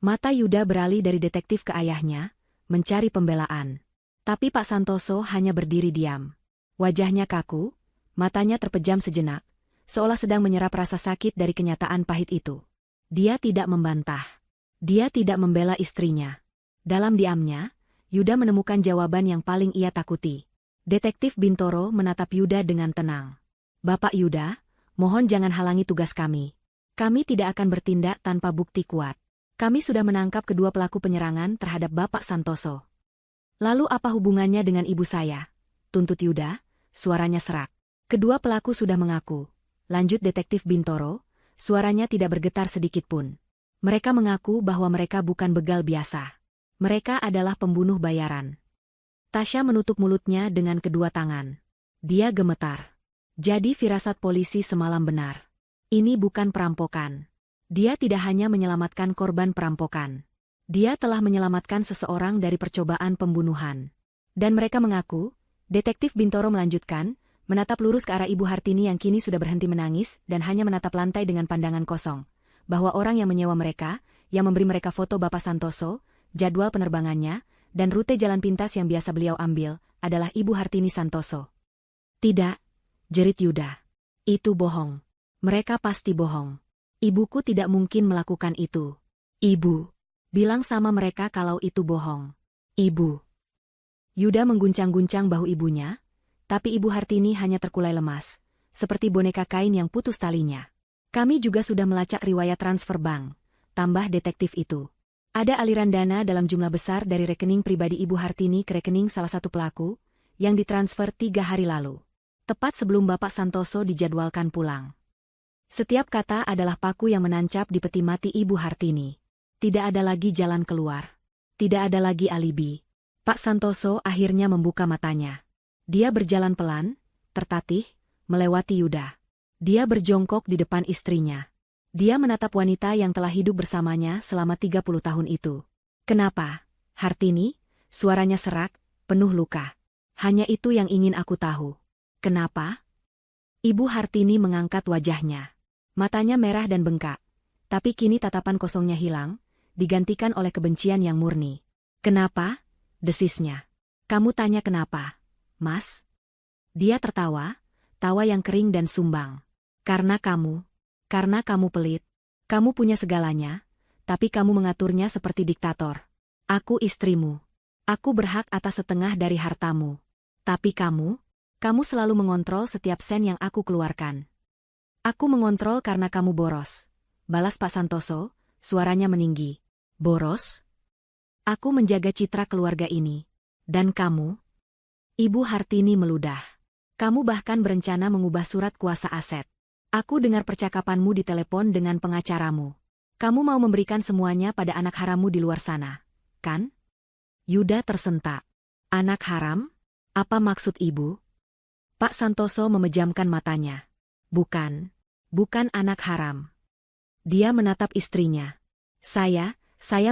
Mata Yuda beralih dari detektif ke ayahnya, mencari pembelaan. Tapi Pak Santoso hanya berdiri diam. Wajahnya kaku, matanya terpejam sejenak, seolah sedang menyerap rasa sakit dari kenyataan pahit itu. Dia tidak membantah. Dia tidak membela istrinya. Dalam diamnya, Yuda menemukan jawaban yang paling ia takuti. Detektif Bintoro menatap Yuda dengan tenang. Bapak Yuda, mohon jangan halangi tugas kami. Kami tidak akan bertindak tanpa bukti kuat. Kami sudah menangkap kedua pelaku penyerangan terhadap Bapak Santoso. Lalu apa hubungannya dengan ibu saya? Tuntut Yuda, suaranya serak. Kedua pelaku sudah mengaku. Lanjut Detektif Bintoro, suaranya tidak bergetar sedikitpun. Mereka mengaku bahwa mereka bukan begal biasa. Mereka adalah pembunuh bayaran. Tasya menutup mulutnya dengan kedua tangan. Dia gemetar. Jadi firasat polisi semalam benar. Ini bukan perampokan. Dia tidak hanya menyelamatkan korban perampokan. Dia telah menyelamatkan seseorang dari percobaan pembunuhan. Dan mereka mengaku, Detektif Bintoro melanjutkan, menatap lurus ke arah Ibu Hartini yang kini sudah berhenti menangis dan hanya menatap lantai dengan pandangan kosong, bahwa orang yang menyewa mereka, yang memberi mereka foto Bapak Santoso, jadwal penerbangannya, dan rute jalan pintas yang biasa beliau ambil, adalah Ibu Hartini Santoso. Tidak, jerit Yuda. Itu bohong. Mereka pasti bohong. Ibuku tidak mungkin melakukan itu. Ibu, bilang sama mereka kalau itu bohong. Ibu. Yuda mengguncang-guncang bahu ibunya, tapi Ibu Hartini hanya terkulai lemas, seperti boneka kain yang putus talinya. Kami juga sudah melacak riwayat transfer bank, tambah detektif itu. Ada aliran dana dalam jumlah besar dari rekening pribadi Ibu Hartini ke rekening salah satu pelaku, yang ditransfer 3 hari lalu. Tepat sebelum Bapak Santoso dijadwalkan pulang. Setiap kata adalah paku yang menancap di peti mati Ibu Hartini. Tidak ada lagi jalan keluar. Tidak ada lagi alibi. Pak Santoso akhirnya membuka matanya. Dia berjalan pelan, tertatih, melewati Yuda. Dia berjongkok di depan istrinya. Dia menatap wanita yang telah hidup bersamanya selama 30 tahun itu. Kenapa, Hartini? Suaranya serak, penuh luka. Hanya itu yang ingin aku tahu. Kenapa? Ibu Hartini mengangkat wajahnya. Matanya merah dan bengkak. Tapi kini tatapan kosongnya hilang, digantikan oleh kebencian yang murni. Kenapa? Desisnya. Kamu tanya kenapa? Mas? Dia tertawa, tawa yang kering dan sumbang. Karena kamu pelit. Kamu punya segalanya, tapi kamu mengaturnya seperti diktator. Aku istrimu. Aku berhak atas setengah dari hartamu. Tapi kamu selalu mengontrol setiap sen yang aku keluarkan. Aku mengontrol karena kamu boros. Balas Pak Santoso, suaranya meninggi. Boros? Aku menjaga citra keluarga ini. Dan kamu? Ibu Hartini meludah. Kamu bahkan berencana mengubah surat kuasa aset. Aku dengar percakapanmu di telepon dengan pengacaramu. Kamu mau memberikan semuanya pada anak harammu di luar sana, kan? Yuda tersentak. Anak haram? Apa maksud ibu? Pak Santoso memejamkan matanya. Bukan anak haram. Dia menatap istrinya. Saya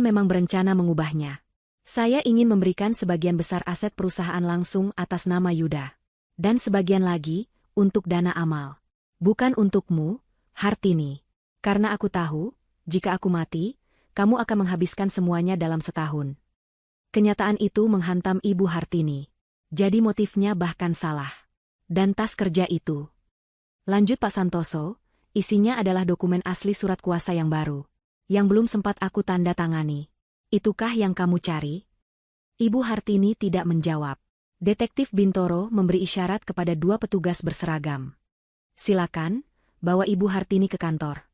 memang berencana mengubahnya. Saya ingin memberikan sebagian besar aset perusahaan langsung atas nama Yuda. Dan sebagian lagi, untuk dana amal. Bukan untukmu, Hartini. Karena aku tahu, jika aku mati, kamu akan menghabiskan semuanya dalam setahun. Kenyataan itu menghantam Ibu Hartini. Jadi motifnya bahkan salah. Dan tas kerja itu. Lanjut Pak Santoso, isinya adalah dokumen asli surat kuasa yang baru. Yang belum sempat aku tanda tangani. Itukah yang kamu cari? Ibu Hartini tidak menjawab. Detektif Bintoro memberi isyarat kepada 2 petugas berseragam. Silakan, bawa Ibu Hartini ke kantor.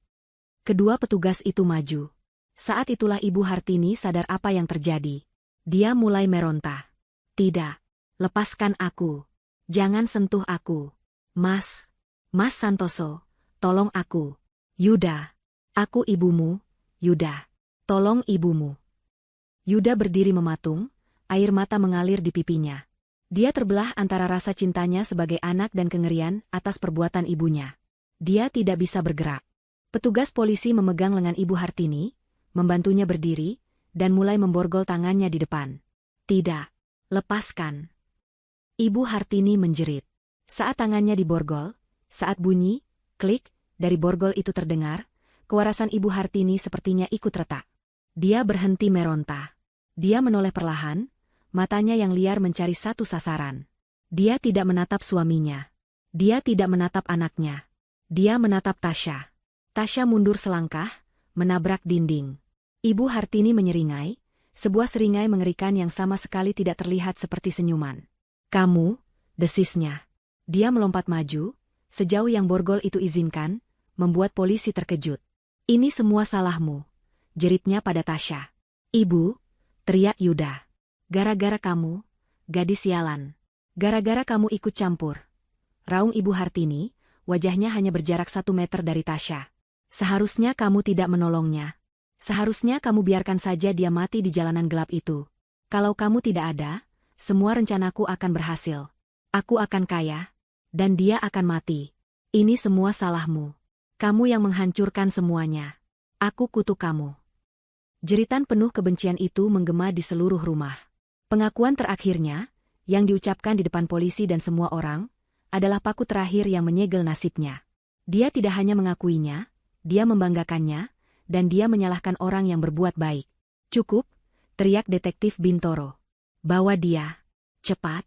Kedua petugas itu maju. Saat itulah Ibu Hartini sadar apa yang terjadi. Dia mulai meronta. Tidak, lepaskan aku. Jangan sentuh aku. Mas Santoso, tolong aku. Yuda, aku ibumu, Yuda. Tolong ibumu. Yuda berdiri mematung, air mata mengalir di pipinya. Dia terbelah antara rasa cintanya sebagai anak dan kengerian atas perbuatan ibunya. Dia tidak bisa bergerak. Petugas polisi memegang lengan Ibu Hartini, membantunya berdiri, dan mulai memborgol tangannya di depan. Tidak, lepaskan. Ibu Hartini menjerit. Saat tangannya diborgol, saat bunyi, klik, dari borgol itu terdengar, kewarasan Ibu Hartini sepertinya ikut retak. Dia berhenti meronta. Dia menoleh perlahan, matanya yang liar mencari satu sasaran. Dia tidak menatap suaminya. Dia tidak menatap anaknya. Dia menatap Tasya. Tasya mundur selangkah, menabrak dinding. Ibu Hartini menyeringai, sebuah seringai mengerikan yang sama sekali tidak terlihat seperti senyuman. Kamu, desisnya. Dia melompat maju, sejauh yang borgol itu izinkan, membuat polisi terkejut. Ini semua salahmu, jeritnya pada Tasya. Ibu, teriak Yuda. Gara-gara kamu, gadis sialan. Gara-gara kamu ikut campur. Raung Ibu Hartini, wajahnya hanya berjarak 1 meter dari Tasya. Seharusnya kamu tidak menolongnya. Seharusnya kamu biarkan saja dia mati di jalanan gelap itu. Kalau kamu tidak ada, semua rencanaku akan berhasil. Aku akan kaya, dan dia akan mati. Ini semua salahmu. Kamu yang menghancurkan semuanya. Aku kutuk kamu. Jeritan penuh kebencian itu menggema di seluruh rumah. Pengakuan terakhirnya, yang diucapkan di depan polisi dan semua orang, adalah paku terakhir yang menyegel nasibnya. Dia tidak hanya mengakuinya, dia membanggakannya, dan dia menyalahkan orang yang berbuat baik. Cukup, teriak detektif Bintoro. Bawa dia. Cepat.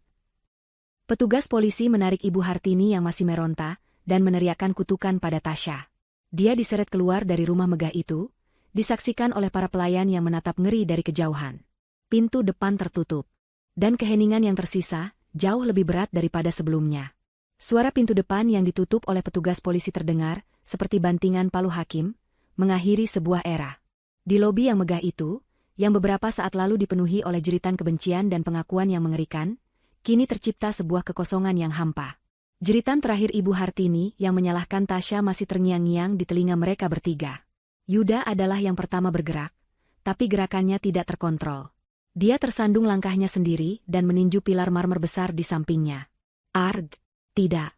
Petugas polisi menarik Ibu Hartini yang masih meronta, dan meneriakkan kutukan pada Tasya. Dia diseret keluar dari rumah megah itu, disaksikan oleh para pelayan yang menatap ngeri dari kejauhan. Pintu depan tertutup. Dan keheningan yang tersisa, jauh lebih berat daripada sebelumnya. Suara pintu depan yang ditutup oleh petugas polisi terdengar, seperti bantingan palu hakim, mengakhiri sebuah era. Di lobi yang megah itu, yang beberapa saat lalu dipenuhi oleh jeritan kebencian dan pengakuan yang mengerikan, kini tercipta sebuah kekosongan yang hampa. Jeritan terakhir Ibu Hartini yang menyalahkan Tasya masih terngiang-ngiang di telinga mereka bertiga. Yuda adalah yang pertama bergerak, tapi gerakannya tidak terkontrol. Dia tersandung langkahnya sendiri dan meninju pilar marmer besar di sampingnya. Arg! Tidak.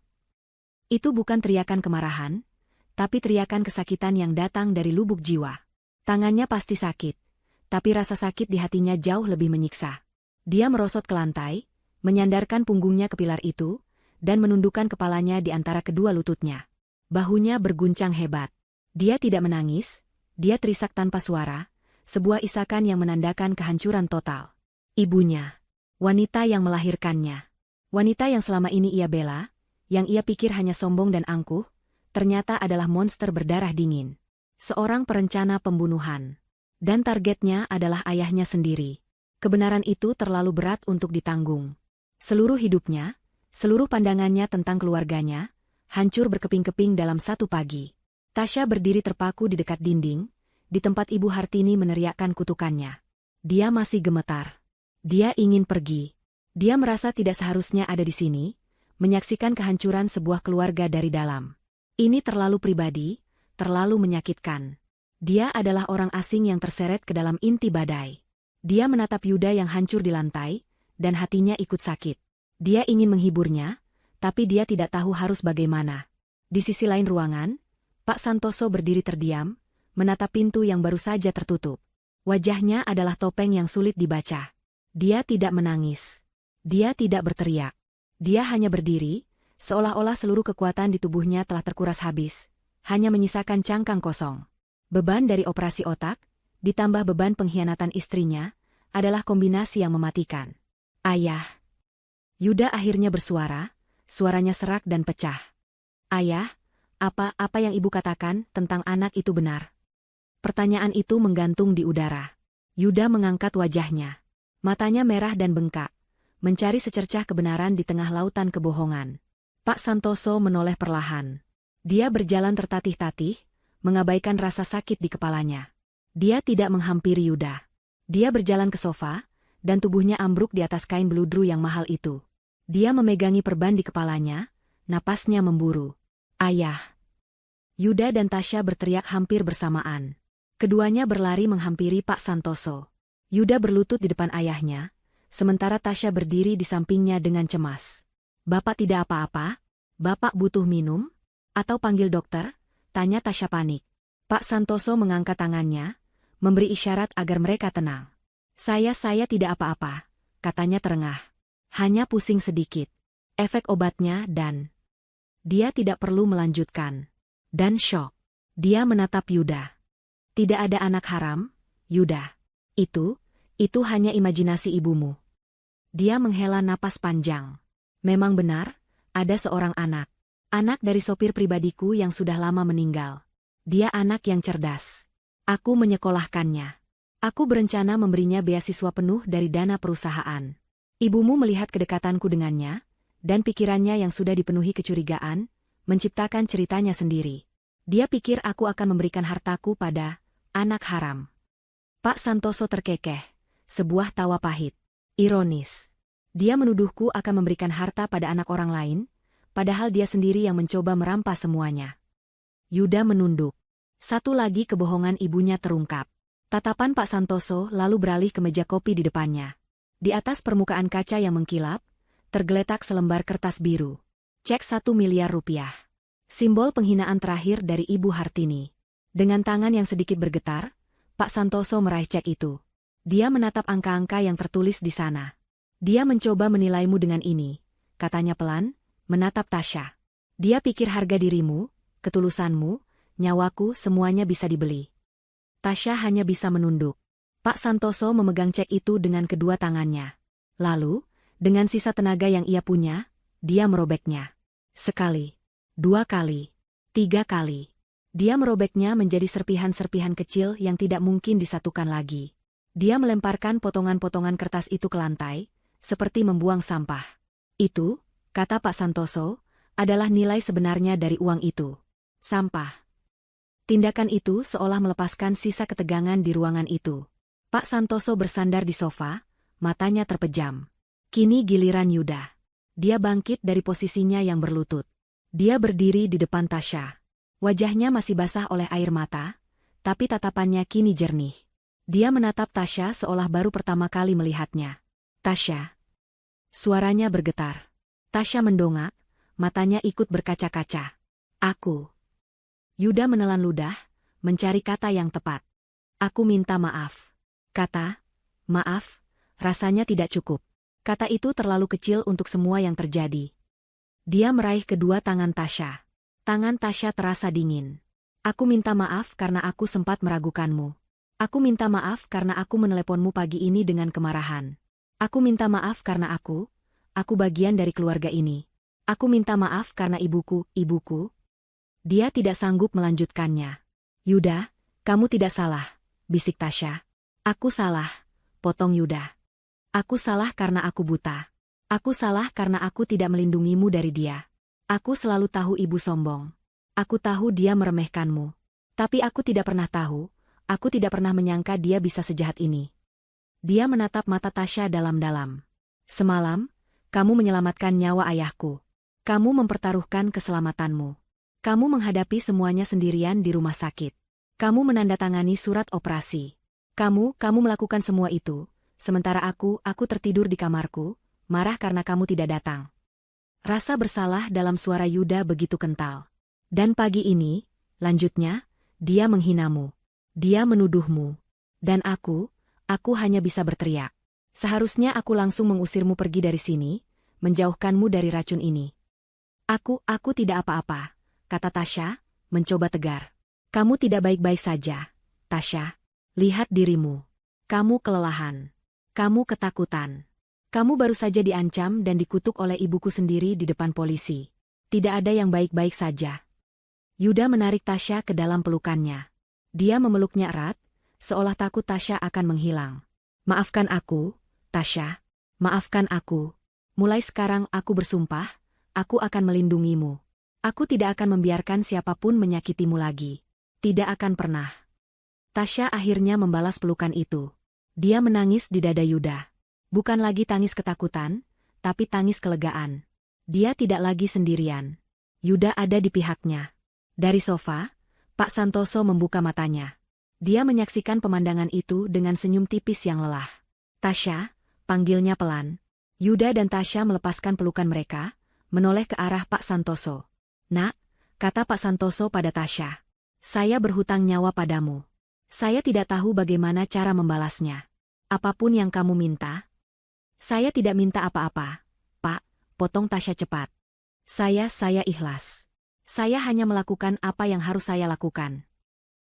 Itu bukan teriakan kemarahan, tapi teriakan kesakitan yang datang dari lubuk jiwa. Tangannya pasti sakit, tapi rasa sakit di hatinya jauh lebih menyiksa. Dia merosot ke lantai, menyandarkan punggungnya ke pilar itu, dan menundukkan kepalanya di antara kedua lututnya. Bahunya berguncang hebat. Dia tidak menangis, dia terisak tanpa suara, sebuah isakan yang menandakan kehancuran total. Ibunya. Wanita yang melahirkannya. Wanita yang selama ini ia bela, yang ia pikir hanya sombong dan angkuh, ternyata adalah monster berdarah dingin. Seorang perencana pembunuhan. Dan targetnya adalah ayahnya sendiri. Kebenaran itu terlalu berat untuk ditanggung. Seluruh hidupnya, seluruh pandangannya tentang keluarganya, hancur berkeping-keping dalam satu pagi. Tasya berdiri terpaku di dekat dinding, di tempat Ibu Hartini meneriakkan kutukannya. Dia masih gemetar. Dia ingin pergi. Dia merasa tidak seharusnya ada di sini, menyaksikan kehancuran sebuah keluarga dari dalam. Ini terlalu pribadi, terlalu menyakitkan. Dia adalah orang asing yang terseret ke dalam inti badai. Dia menatap Yuda yang hancur di lantai, dan hatinya ikut sakit. Dia ingin menghiburnya, tapi dia tidak tahu harus bagaimana. Di sisi lain ruangan, Pak Santoso berdiri terdiam, menatap pintu yang baru saja tertutup. Wajahnya adalah topeng yang sulit dibaca. Dia tidak menangis. Dia tidak berteriak. Dia hanya berdiri, seolah-olah seluruh kekuatan di tubuhnya telah terkuras habis, hanya menyisakan cangkang kosong. Beban dari operasi otak, ditambah beban pengkhianatan istrinya, adalah kombinasi yang mematikan. Ayah. Yuda akhirnya bersuara, suaranya serak dan pecah. Ayah, apa yang ibu katakan tentang anak itu benar? Pertanyaan itu menggantung di udara. Yuda mengangkat wajahnya. Matanya merah dan bengkak, mencari secercah kebenaran di tengah lautan kebohongan. Pak Santoso menoleh perlahan. Dia berjalan tertatih-tatih, mengabaikan rasa sakit di kepalanya. Dia tidak menghampiri Yuda. Dia berjalan ke sofa, dan tubuhnya ambruk di atas kain beludru yang mahal itu. Dia memegangi perban di kepalanya, napasnya memburu. Ayah. Yuda dan Tasya berteriak hampir bersamaan. Keduanya berlari menghampiri Pak Santoso. Yuda berlutut di depan ayahnya, sementara Tasya berdiri di sampingnya dengan cemas. Bapak tidak apa-apa? Bapak butuh minum? Atau panggil dokter? Tanya Tasya panik. Pak Santoso mengangkat tangannya, memberi isyarat agar mereka tenang. Saya tidak apa-apa, katanya terengah. Hanya pusing sedikit. Efek obatnya dan... Dia tidak perlu melanjutkan. Dan syok. Dia menatap Yuda. Tidak ada anak haram, Yuda. Itu hanya imajinasi ibumu. Dia menghela napas panjang. Memang benar, ada seorang anak. Anak dari sopir pribadiku yang sudah lama meninggal. Dia anak yang cerdas. Aku menyekolahkannya. Aku berencana memberinya beasiswa penuh dari dana perusahaan. Ibumu melihat kedekatanku dengannya, dan pikirannya yang sudah dipenuhi kecurigaan, menciptakan ceritanya sendiri. Dia pikir aku akan memberikan hartaku pada anak haram. Pak Santoso terkekeh, sebuah tawa pahit. Ironis. Dia menuduhku akan memberikan harta pada anak orang lain, padahal dia sendiri yang mencoba merampas semuanya. Yuda menunduk. Satu lagi kebohongan ibunya terungkap. Tatapan Pak Santoso lalu beralih ke meja kopi di depannya. Di atas permukaan kaca yang mengkilap, tergeletak selembar kertas biru. Cek 1 miliar rupiah. Simbol penghinaan terakhir dari Ibu Hartini. Dengan tangan yang sedikit bergetar, Pak Santoso meraih cek itu. Dia menatap angka-angka yang tertulis di sana. Dia mencoba menilaimu dengan ini, katanya pelan, menatap Tasya. Dia pikir harga dirimu, ketulusanmu, nyawaku semuanya bisa dibeli. Tasya hanya bisa menunduk. Pak Santoso memegang cek itu dengan kedua tangannya. Lalu, dengan sisa tenaga yang ia punya, dia merobeknya. Sekali, 2 kali, 3 kali. Dia merobeknya menjadi serpihan-serpihan kecil yang tidak mungkin disatukan lagi. Dia melemparkan potongan-potongan kertas itu ke lantai, seperti membuang sampah. Itu, kata Pak Santoso, adalah nilai sebenarnya dari uang itu. Sampah. Tindakan itu seolah melepaskan sisa ketegangan di ruangan itu. Pak Santoso bersandar di sofa, matanya terpejam. Kini giliran Yuda. Dia bangkit dari posisinya yang berlutut. Dia berdiri di depan Tasya. Wajahnya masih basah oleh air mata, tapi tatapannya kini jernih. Dia menatap Tasya seolah baru pertama kali melihatnya. Tasya. Suaranya bergetar. Tasya mendongak, matanya ikut berkaca-kaca. Aku. Yuda menelan ludah, mencari kata yang tepat. Aku minta maaf. Kata, maaf, rasanya tidak cukup. Kata itu terlalu kecil untuk semua yang terjadi. Dia meraih kedua tangan Tasya. Tangan Tasya terasa dingin. Aku minta maaf karena aku sempat meragukanmu. Aku minta maaf karena aku meneleponmu pagi ini dengan kemarahan. Aku minta maaf karena aku bagian dari keluarga ini. Aku minta maaf karena ibuku. Dia tidak sanggup melanjutkannya. Yuda, kamu tidak salah, bisik Tasya. Aku salah, potong Yuda. Aku salah karena aku buta. Aku salah karena aku tidak melindungimu dari dia. Aku selalu tahu ibu sombong. Aku tahu dia meremehkanmu. Tapi aku tidak pernah tahu, aku tidak pernah menyangka dia bisa sejahat ini. Dia menatap mata Tasya dalam-dalam. Semalam, kamu menyelamatkan nyawa ayahku. Kamu mempertaruhkan keselamatanmu. Kamu menghadapi semuanya sendirian di rumah sakit. Kamu menandatangani surat operasi. Kamu melakukan semua itu, sementara aku tertidur di kamarku, marah karena kamu tidak datang. Rasa bersalah dalam suara Yuda begitu kental. Dan pagi ini, lanjutnya, dia menghinamu. Dia menuduhmu. Dan aku hanya bisa berteriak. Seharusnya aku langsung mengusirmu pergi dari sini, menjauhkanmu dari racun ini. Aku tidak apa-apa, kata Tasya, mencoba tegar. Kamu tidak baik-baik saja, Tasya. Lihat dirimu. Kamu kelelahan. Kamu ketakutan. Kamu baru saja diancam dan dikutuk oleh ibuku sendiri di depan polisi. Tidak ada yang baik-baik saja. Yuda menarik Tasya ke dalam pelukannya. Dia memeluknya erat, seolah takut Tasya akan menghilang. Maafkan aku, Tasya. Maafkan aku. Mulai sekarang aku bersumpah, aku akan melindungimu. Aku tidak akan membiarkan siapapun menyakitimu lagi. Tidak akan pernah. Tasya akhirnya membalas pelukan itu. Dia menangis di dada Yuda. Bukan lagi tangis ketakutan, tapi tangis kelegaan. Dia tidak lagi sendirian. Yuda ada di pihaknya. Dari sofa, Pak Santoso membuka matanya. Dia menyaksikan pemandangan itu dengan senyum tipis yang lelah. Tasya, panggilnya pelan. Yuda dan Tasya melepaskan pelukan mereka, menoleh ke arah Pak Santoso. Nak, kata Pak Santoso pada Tasya. Saya berhutang nyawa padamu. Saya tidak tahu bagaimana cara membalasnya. Apapun yang kamu minta. Saya tidak minta apa-apa, Pak, potong Tasya cepat. Saya ikhlas. Saya hanya melakukan apa yang harus saya lakukan.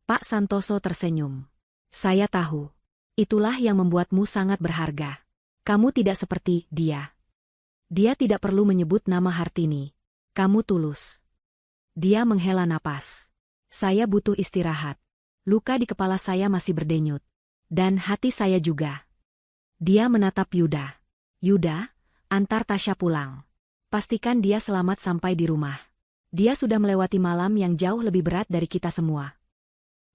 Pak Santoso tersenyum. Saya tahu. Itulah yang membuatmu sangat berharga. Kamu tidak seperti dia. Dia tidak perlu menyebut nama Hartini. Kamu tulus. Dia menghela napas. Saya butuh istirahat. Luka di kepala saya masih berdenyut. Dan hati saya juga. Dia menatap Yuda. Yuda, antar Tasya pulang. Pastikan dia selamat sampai di rumah. Dia sudah melewati malam yang jauh lebih berat dari kita semua.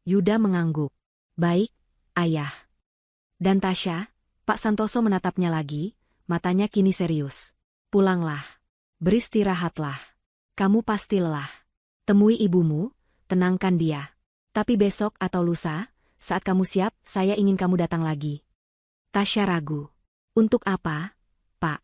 Yuda mengangguk. Baik, ayah. Dan Tasya, Pak Santoso menatapnya lagi, matanya kini serius. Pulanglah. Beristirahatlah. Kamu pasti lelah. Temui ibumu, tenangkan dia. Tapi besok atau lusa, saat kamu siap, saya ingin kamu datang lagi. Tasya ragu. Untuk apa, Pak?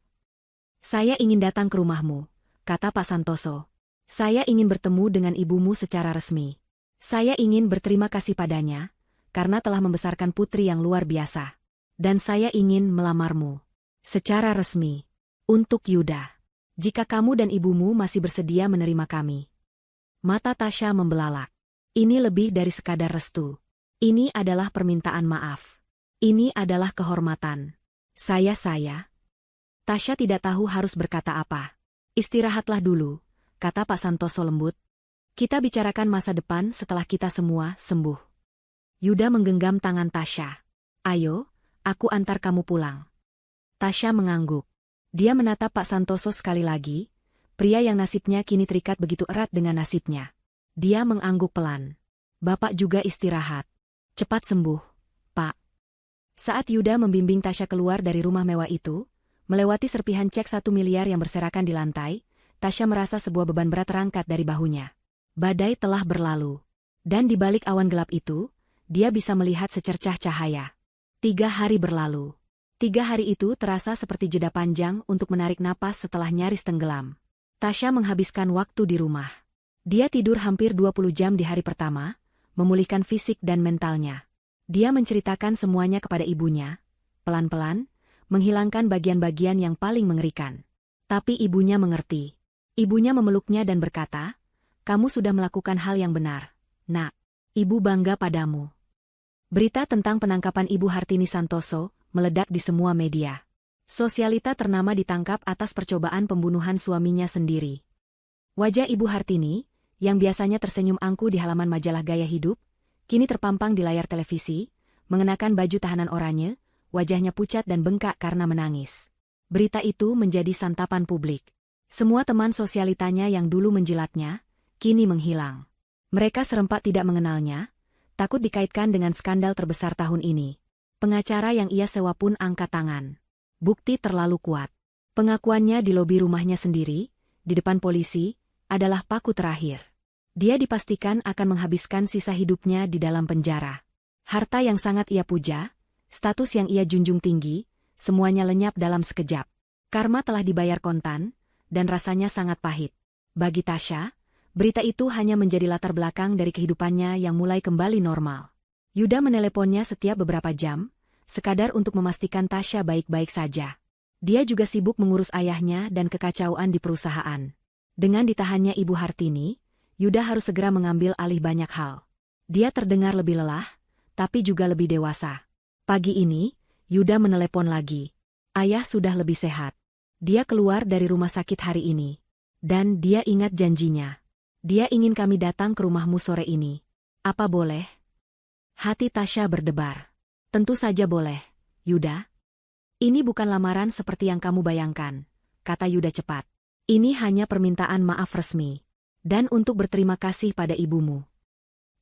Saya ingin datang ke rumahmu, kata Pak Santoso. Saya ingin bertemu dengan ibumu secara resmi. Saya ingin berterima kasih padanya, karena telah membesarkan putri yang luar biasa. Dan saya ingin melamarmu. Secara resmi. Untuk Yuda. Jika kamu dan ibumu masih bersedia menerima kami. Mata Tasya membelalak. Ini lebih dari sekadar restu. Ini adalah permintaan maaf. Ini adalah kehormatan. Saya. Tasya tidak tahu harus berkata apa. Istirahatlah dulu, kata Pak Santoso lembut. Kita bicarakan masa depan setelah kita semua sembuh. Yuda menggenggam tangan Tasya. Ayo, aku antar kamu pulang. Tasya mengangguk. Dia menatap Pak Santoso sekali lagi, pria yang nasibnya kini terikat begitu erat dengan nasibnya. Dia mengangguk pelan. Bapak juga istirahat. Cepat sembuh, Pak. Saat Yuda membimbing Tasya keluar dari rumah mewah itu, melewati serpihan cek 1 miliar yang berserakan di lantai, Tasya merasa sebuah beban berat terangkat dari bahunya. Badai telah berlalu. Dan di balik awan gelap itu, dia bisa melihat secercah cahaya. 3 hari berlalu. 3 hari itu terasa seperti jeda panjang untuk menarik napas setelah nyaris tenggelam. Tasya menghabiskan waktu di rumah. Dia tidur hampir 20 jam di hari pertama, memulihkan fisik dan mentalnya. Dia menceritakan semuanya kepada ibunya, pelan-pelan, menghilangkan bagian-bagian yang paling mengerikan. Tapi ibunya mengerti. Ibunya memeluknya dan berkata, "Kamu sudah melakukan hal yang benar, Nak. Ibu bangga padamu." Berita tentang penangkapan Ibu Hartini Santoso meledak di semua media. Sosialita ternama ditangkap atas percobaan pembunuhan suaminya sendiri. Wajah Ibu Hartini, yang biasanya tersenyum angkuh di halaman majalah Gaya Hidup, kini terpampang di layar televisi, mengenakan baju tahanan oranye, wajahnya pucat dan bengkak karena menangis. Berita itu menjadi santapan publik. Semua teman sosialitanya yang dulu menjilatnya, kini menghilang. Mereka serempak tidak mengenalnya, takut dikaitkan dengan skandal terbesar tahun ini. Pengacara yang ia sewa pun angkat tangan. Bukti terlalu kuat. Pengakuannya di lobi rumahnya sendiri, di depan polisi, adalah paku terakhir. Dia dipastikan akan menghabiskan sisa hidupnya di dalam penjara. Harta yang sangat ia puja, status yang ia junjung tinggi, semuanya lenyap dalam sekejap. Karma telah dibayar kontan, dan rasanya sangat pahit. Bagi Tasya, berita itu hanya menjadi latar belakang dari kehidupannya yang mulai kembali normal. Yuda meneleponnya setiap beberapa jam, sekadar untuk memastikan Tasya baik-baik saja. Dia juga sibuk mengurus ayahnya dan kekacauan di perusahaan. Dengan ditahannya Ibu Hartini, Yuda harus segera mengambil alih banyak hal. Dia terdengar lebih lelah, tapi juga lebih dewasa. Pagi ini, Yuda menelepon lagi. Ayah sudah lebih sehat. Dia keluar dari rumah sakit hari ini. Dan dia ingat janjinya. Dia ingin kami datang ke rumahmu sore ini. Apa boleh? Hati Tasya berdebar. Tentu saja boleh, Yuda. Ini bukan lamaran seperti yang kamu bayangkan, kata Yuda cepat. Ini hanya permintaan maaf resmi. Dan untuk berterima kasih pada ibumu.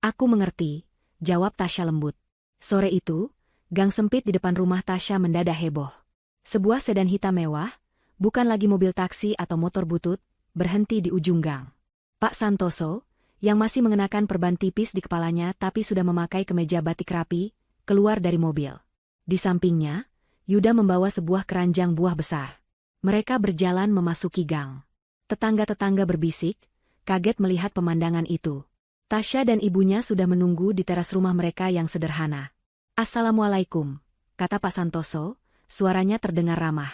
Aku mengerti, jawab Tasya lembut. Sore itu, gang sempit di depan rumah Tasya mendadak heboh. Sebuah sedan hitam mewah, bukan lagi mobil taksi atau motor butut, berhenti di ujung gang. Pak Santoso, yang masih mengenakan perban tipis di kepalanya tapi sudah memakai kemeja batik rapi, keluar dari mobil. Di sampingnya, Yuda membawa sebuah keranjang buah besar. Mereka berjalan memasuki gang. Tetangga-tetangga berbisik, kaget melihat pemandangan itu. Tasya dan ibunya sudah menunggu di teras rumah mereka yang sederhana. "Assalamualaikum," kata Pak Santoso, suaranya terdengar ramah.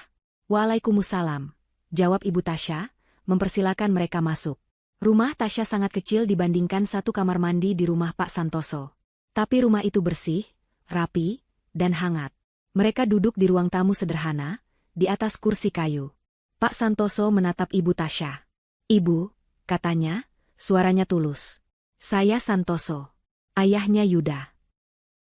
"Waalaikumsalam," jawab Ibu Tasya, mempersilakan mereka masuk. Rumah Tasya sangat kecil dibandingkan satu kamar mandi di rumah Pak Santoso. Tapi rumah itu bersih, rapi, dan hangat. Mereka duduk di ruang tamu sederhana, di atas kursi kayu. Pak Santoso menatap Ibu Tasya. "Ibu," katanya, suaranya tulus. "Saya Santoso. Ayahnya Yuda."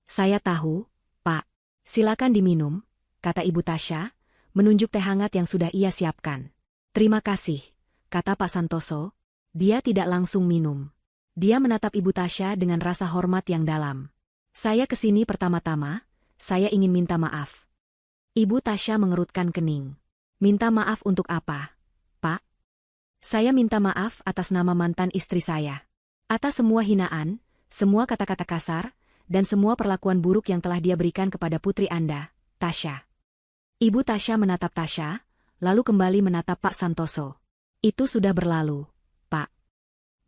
"Saya tahu, Pak. Silakan diminum," kata Ibu Tasya, menunjuk teh hangat yang sudah ia siapkan. "Terima kasih," kata Pak Santoso. Dia tidak langsung minum. Dia menatap Ibu Tasya dengan rasa hormat yang dalam. "Saya kesini pertama-tama, saya ingin minta maaf." Ibu Tasya mengerutkan kening. "Minta maaf untuk apa, Pak?" "Saya minta maaf atas nama mantan istri saya. Atas semua hinaan, semua kata-kata kasar, dan semua perlakuan buruk yang telah dia berikan kepada putri Anda, Tasya." Ibu Tasya menatap Tasya, lalu kembali menatap Pak Santoso. "Itu sudah berlalu, Pak.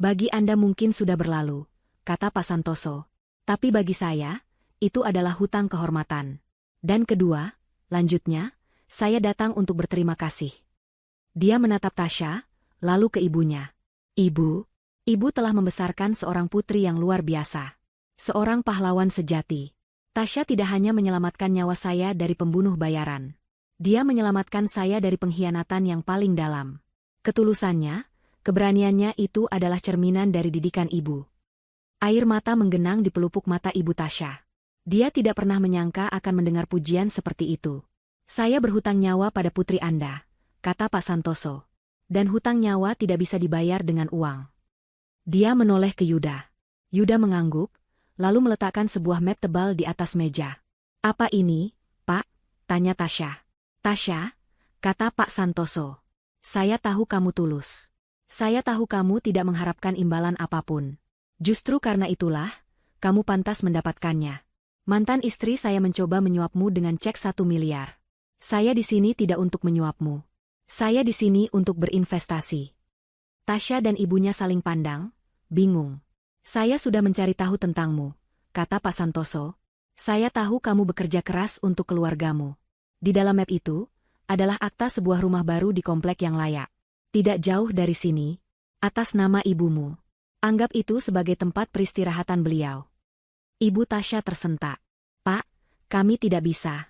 Bagi Anda mungkin sudah berlalu, kata Pak Santoso. Tapi bagi saya, itu adalah hutang kehormatan. Dan kedua, lanjutnya, saya datang untuk berterima kasih. Dia menatap Tasya, lalu ke ibunya. Ibu, ibu telah membesarkan seorang putri yang luar biasa. Seorang pahlawan sejati. Tasya tidak hanya menyelamatkan nyawa saya dari pembunuh bayaran. Dia menyelamatkan saya dari pengkhianatan yang paling dalam. Ketulusannya, keberaniannya itu adalah cerminan dari didikan ibu. Air mata menggenang di pelupuk mata ibu Tasya. Dia tidak pernah menyangka akan mendengar pujian seperti itu. Saya berhutang nyawa pada putri Anda, kata Pak Santoso. Dan hutang nyawa tidak bisa dibayar dengan uang. Dia menoleh ke Yuda. Yuda mengangguk, lalu meletakkan sebuah map tebal di atas meja. Apa ini, Pak? Tanya Tasya. Tasya, kata Pak Santoso. Saya tahu kamu tulus. Saya tahu kamu tidak mengharapkan imbalan apapun. Justru karena itulah, kamu pantas mendapatkannya. Mantan istri saya mencoba menyuapmu dengan cek 1 miliar. Saya di sini tidak untuk menyuapmu. Saya di sini untuk berinvestasi. Tasya dan ibunya saling pandang, bingung. Saya sudah mencari tahu tentangmu, kata Pak Santoso. Saya tahu kamu bekerja keras untuk keluargamu. Di dalam map itu, adalah akta sebuah rumah baru di komplek yang layak. Tidak jauh dari sini, atas nama ibumu. Anggap itu sebagai tempat peristirahatan beliau. Ibu Tasya tersentak. Pak, kami tidak bisa.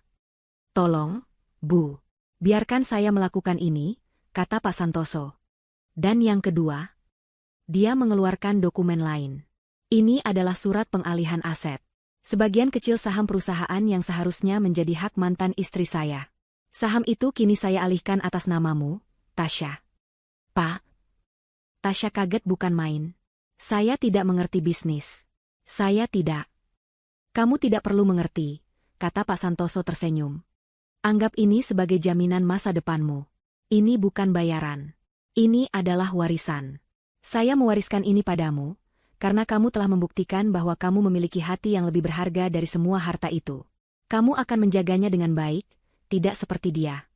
Tolong, Bu. Biarkan saya melakukan ini, kata Pak Santoso. Dan yang kedua, dia mengeluarkan dokumen lain. Ini adalah surat pengalihan aset. Sebagian kecil saham perusahaan yang seharusnya menjadi hak mantan istri saya. Saham itu kini saya alihkan atas namamu, Tasya. Pak. Tasya kaget bukan main. Saya tidak mengerti bisnis. Saya tidak. Kamu tidak perlu mengerti, kata Pak Santoso tersenyum. Anggap ini sebagai jaminan masa depanmu. Ini bukan bayaran. Ini adalah warisan. Saya mewariskan ini padamu, karena kamu telah membuktikan bahwa kamu memiliki hati yang lebih berharga dari semua harta itu. Kamu akan menjaganya dengan baik, tidak seperti dia.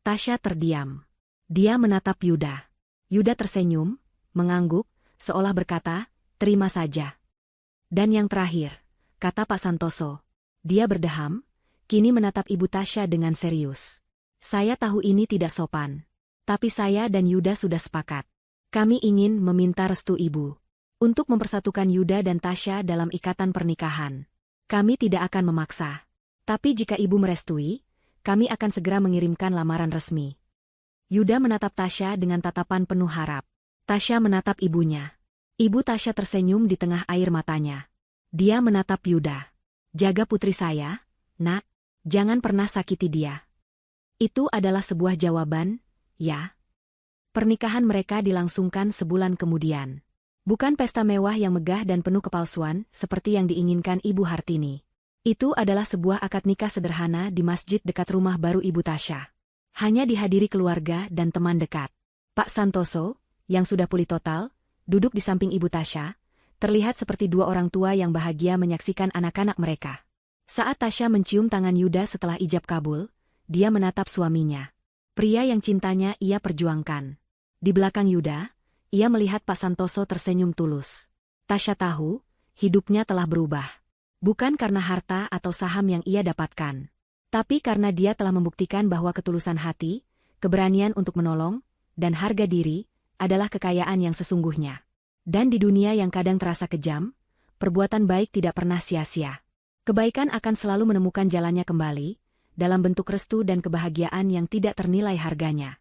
Tasya terdiam. Dia menatap Yuda. Yuda tersenyum, mengangguk, seolah berkata, terima saja. Dan yang terakhir, kata Pak Santoso. Dia berdeham, kini menatap Ibu Tasya dengan serius. Saya tahu ini tidak sopan. Tapi saya dan Yuda sudah sepakat. Kami ingin meminta restu Ibu. Untuk mempersatukan Yuda dan Tasya dalam ikatan pernikahan. Kami tidak akan memaksa. Tapi jika Ibu merestui, kami akan segera mengirimkan lamaran resmi. Yuda menatap Tasya dengan tatapan penuh harap. Tasya menatap ibunya. Ibu Tasya tersenyum di tengah air matanya. Dia menatap Yuda. Jaga putri saya, Nak. Jangan pernah sakiti dia. Itu adalah sebuah jawaban, ya. Pernikahan mereka dilangsungkan sebulan kemudian. Bukan pesta mewah yang megah dan penuh kepalsuan seperti yang diinginkan Ibu Hartini. Itu adalah sebuah akad nikah sederhana di masjid dekat rumah baru Ibu Tasya. Hanya dihadiri keluarga dan teman dekat. Pak Santoso, yang sudah pulih total, duduk di samping Ibu Tasya, terlihat seperti dua orang tua yang bahagia menyaksikan anak-anak mereka. Saat Tasya mencium tangan Yuda setelah ijab kabul, dia menatap suaminya. Pria yang cintanya ia perjuangkan. Di belakang Yuda, ia melihat Pak Santoso tersenyum tulus. Tasya tahu, hidupnya telah berubah. Bukan karena harta atau saham yang ia dapatkan. Tapi karena dia telah membuktikan bahwa ketulusan hati, keberanian untuk menolong, dan harga diri, adalah kekayaan yang sesungguhnya. Dan di dunia yang kadang terasa kejam, perbuatan baik tidak pernah sia-sia. Kebaikan akan selalu menemukan jalannya kembali, dalam bentuk restu dan kebahagiaan yang tidak ternilai harganya.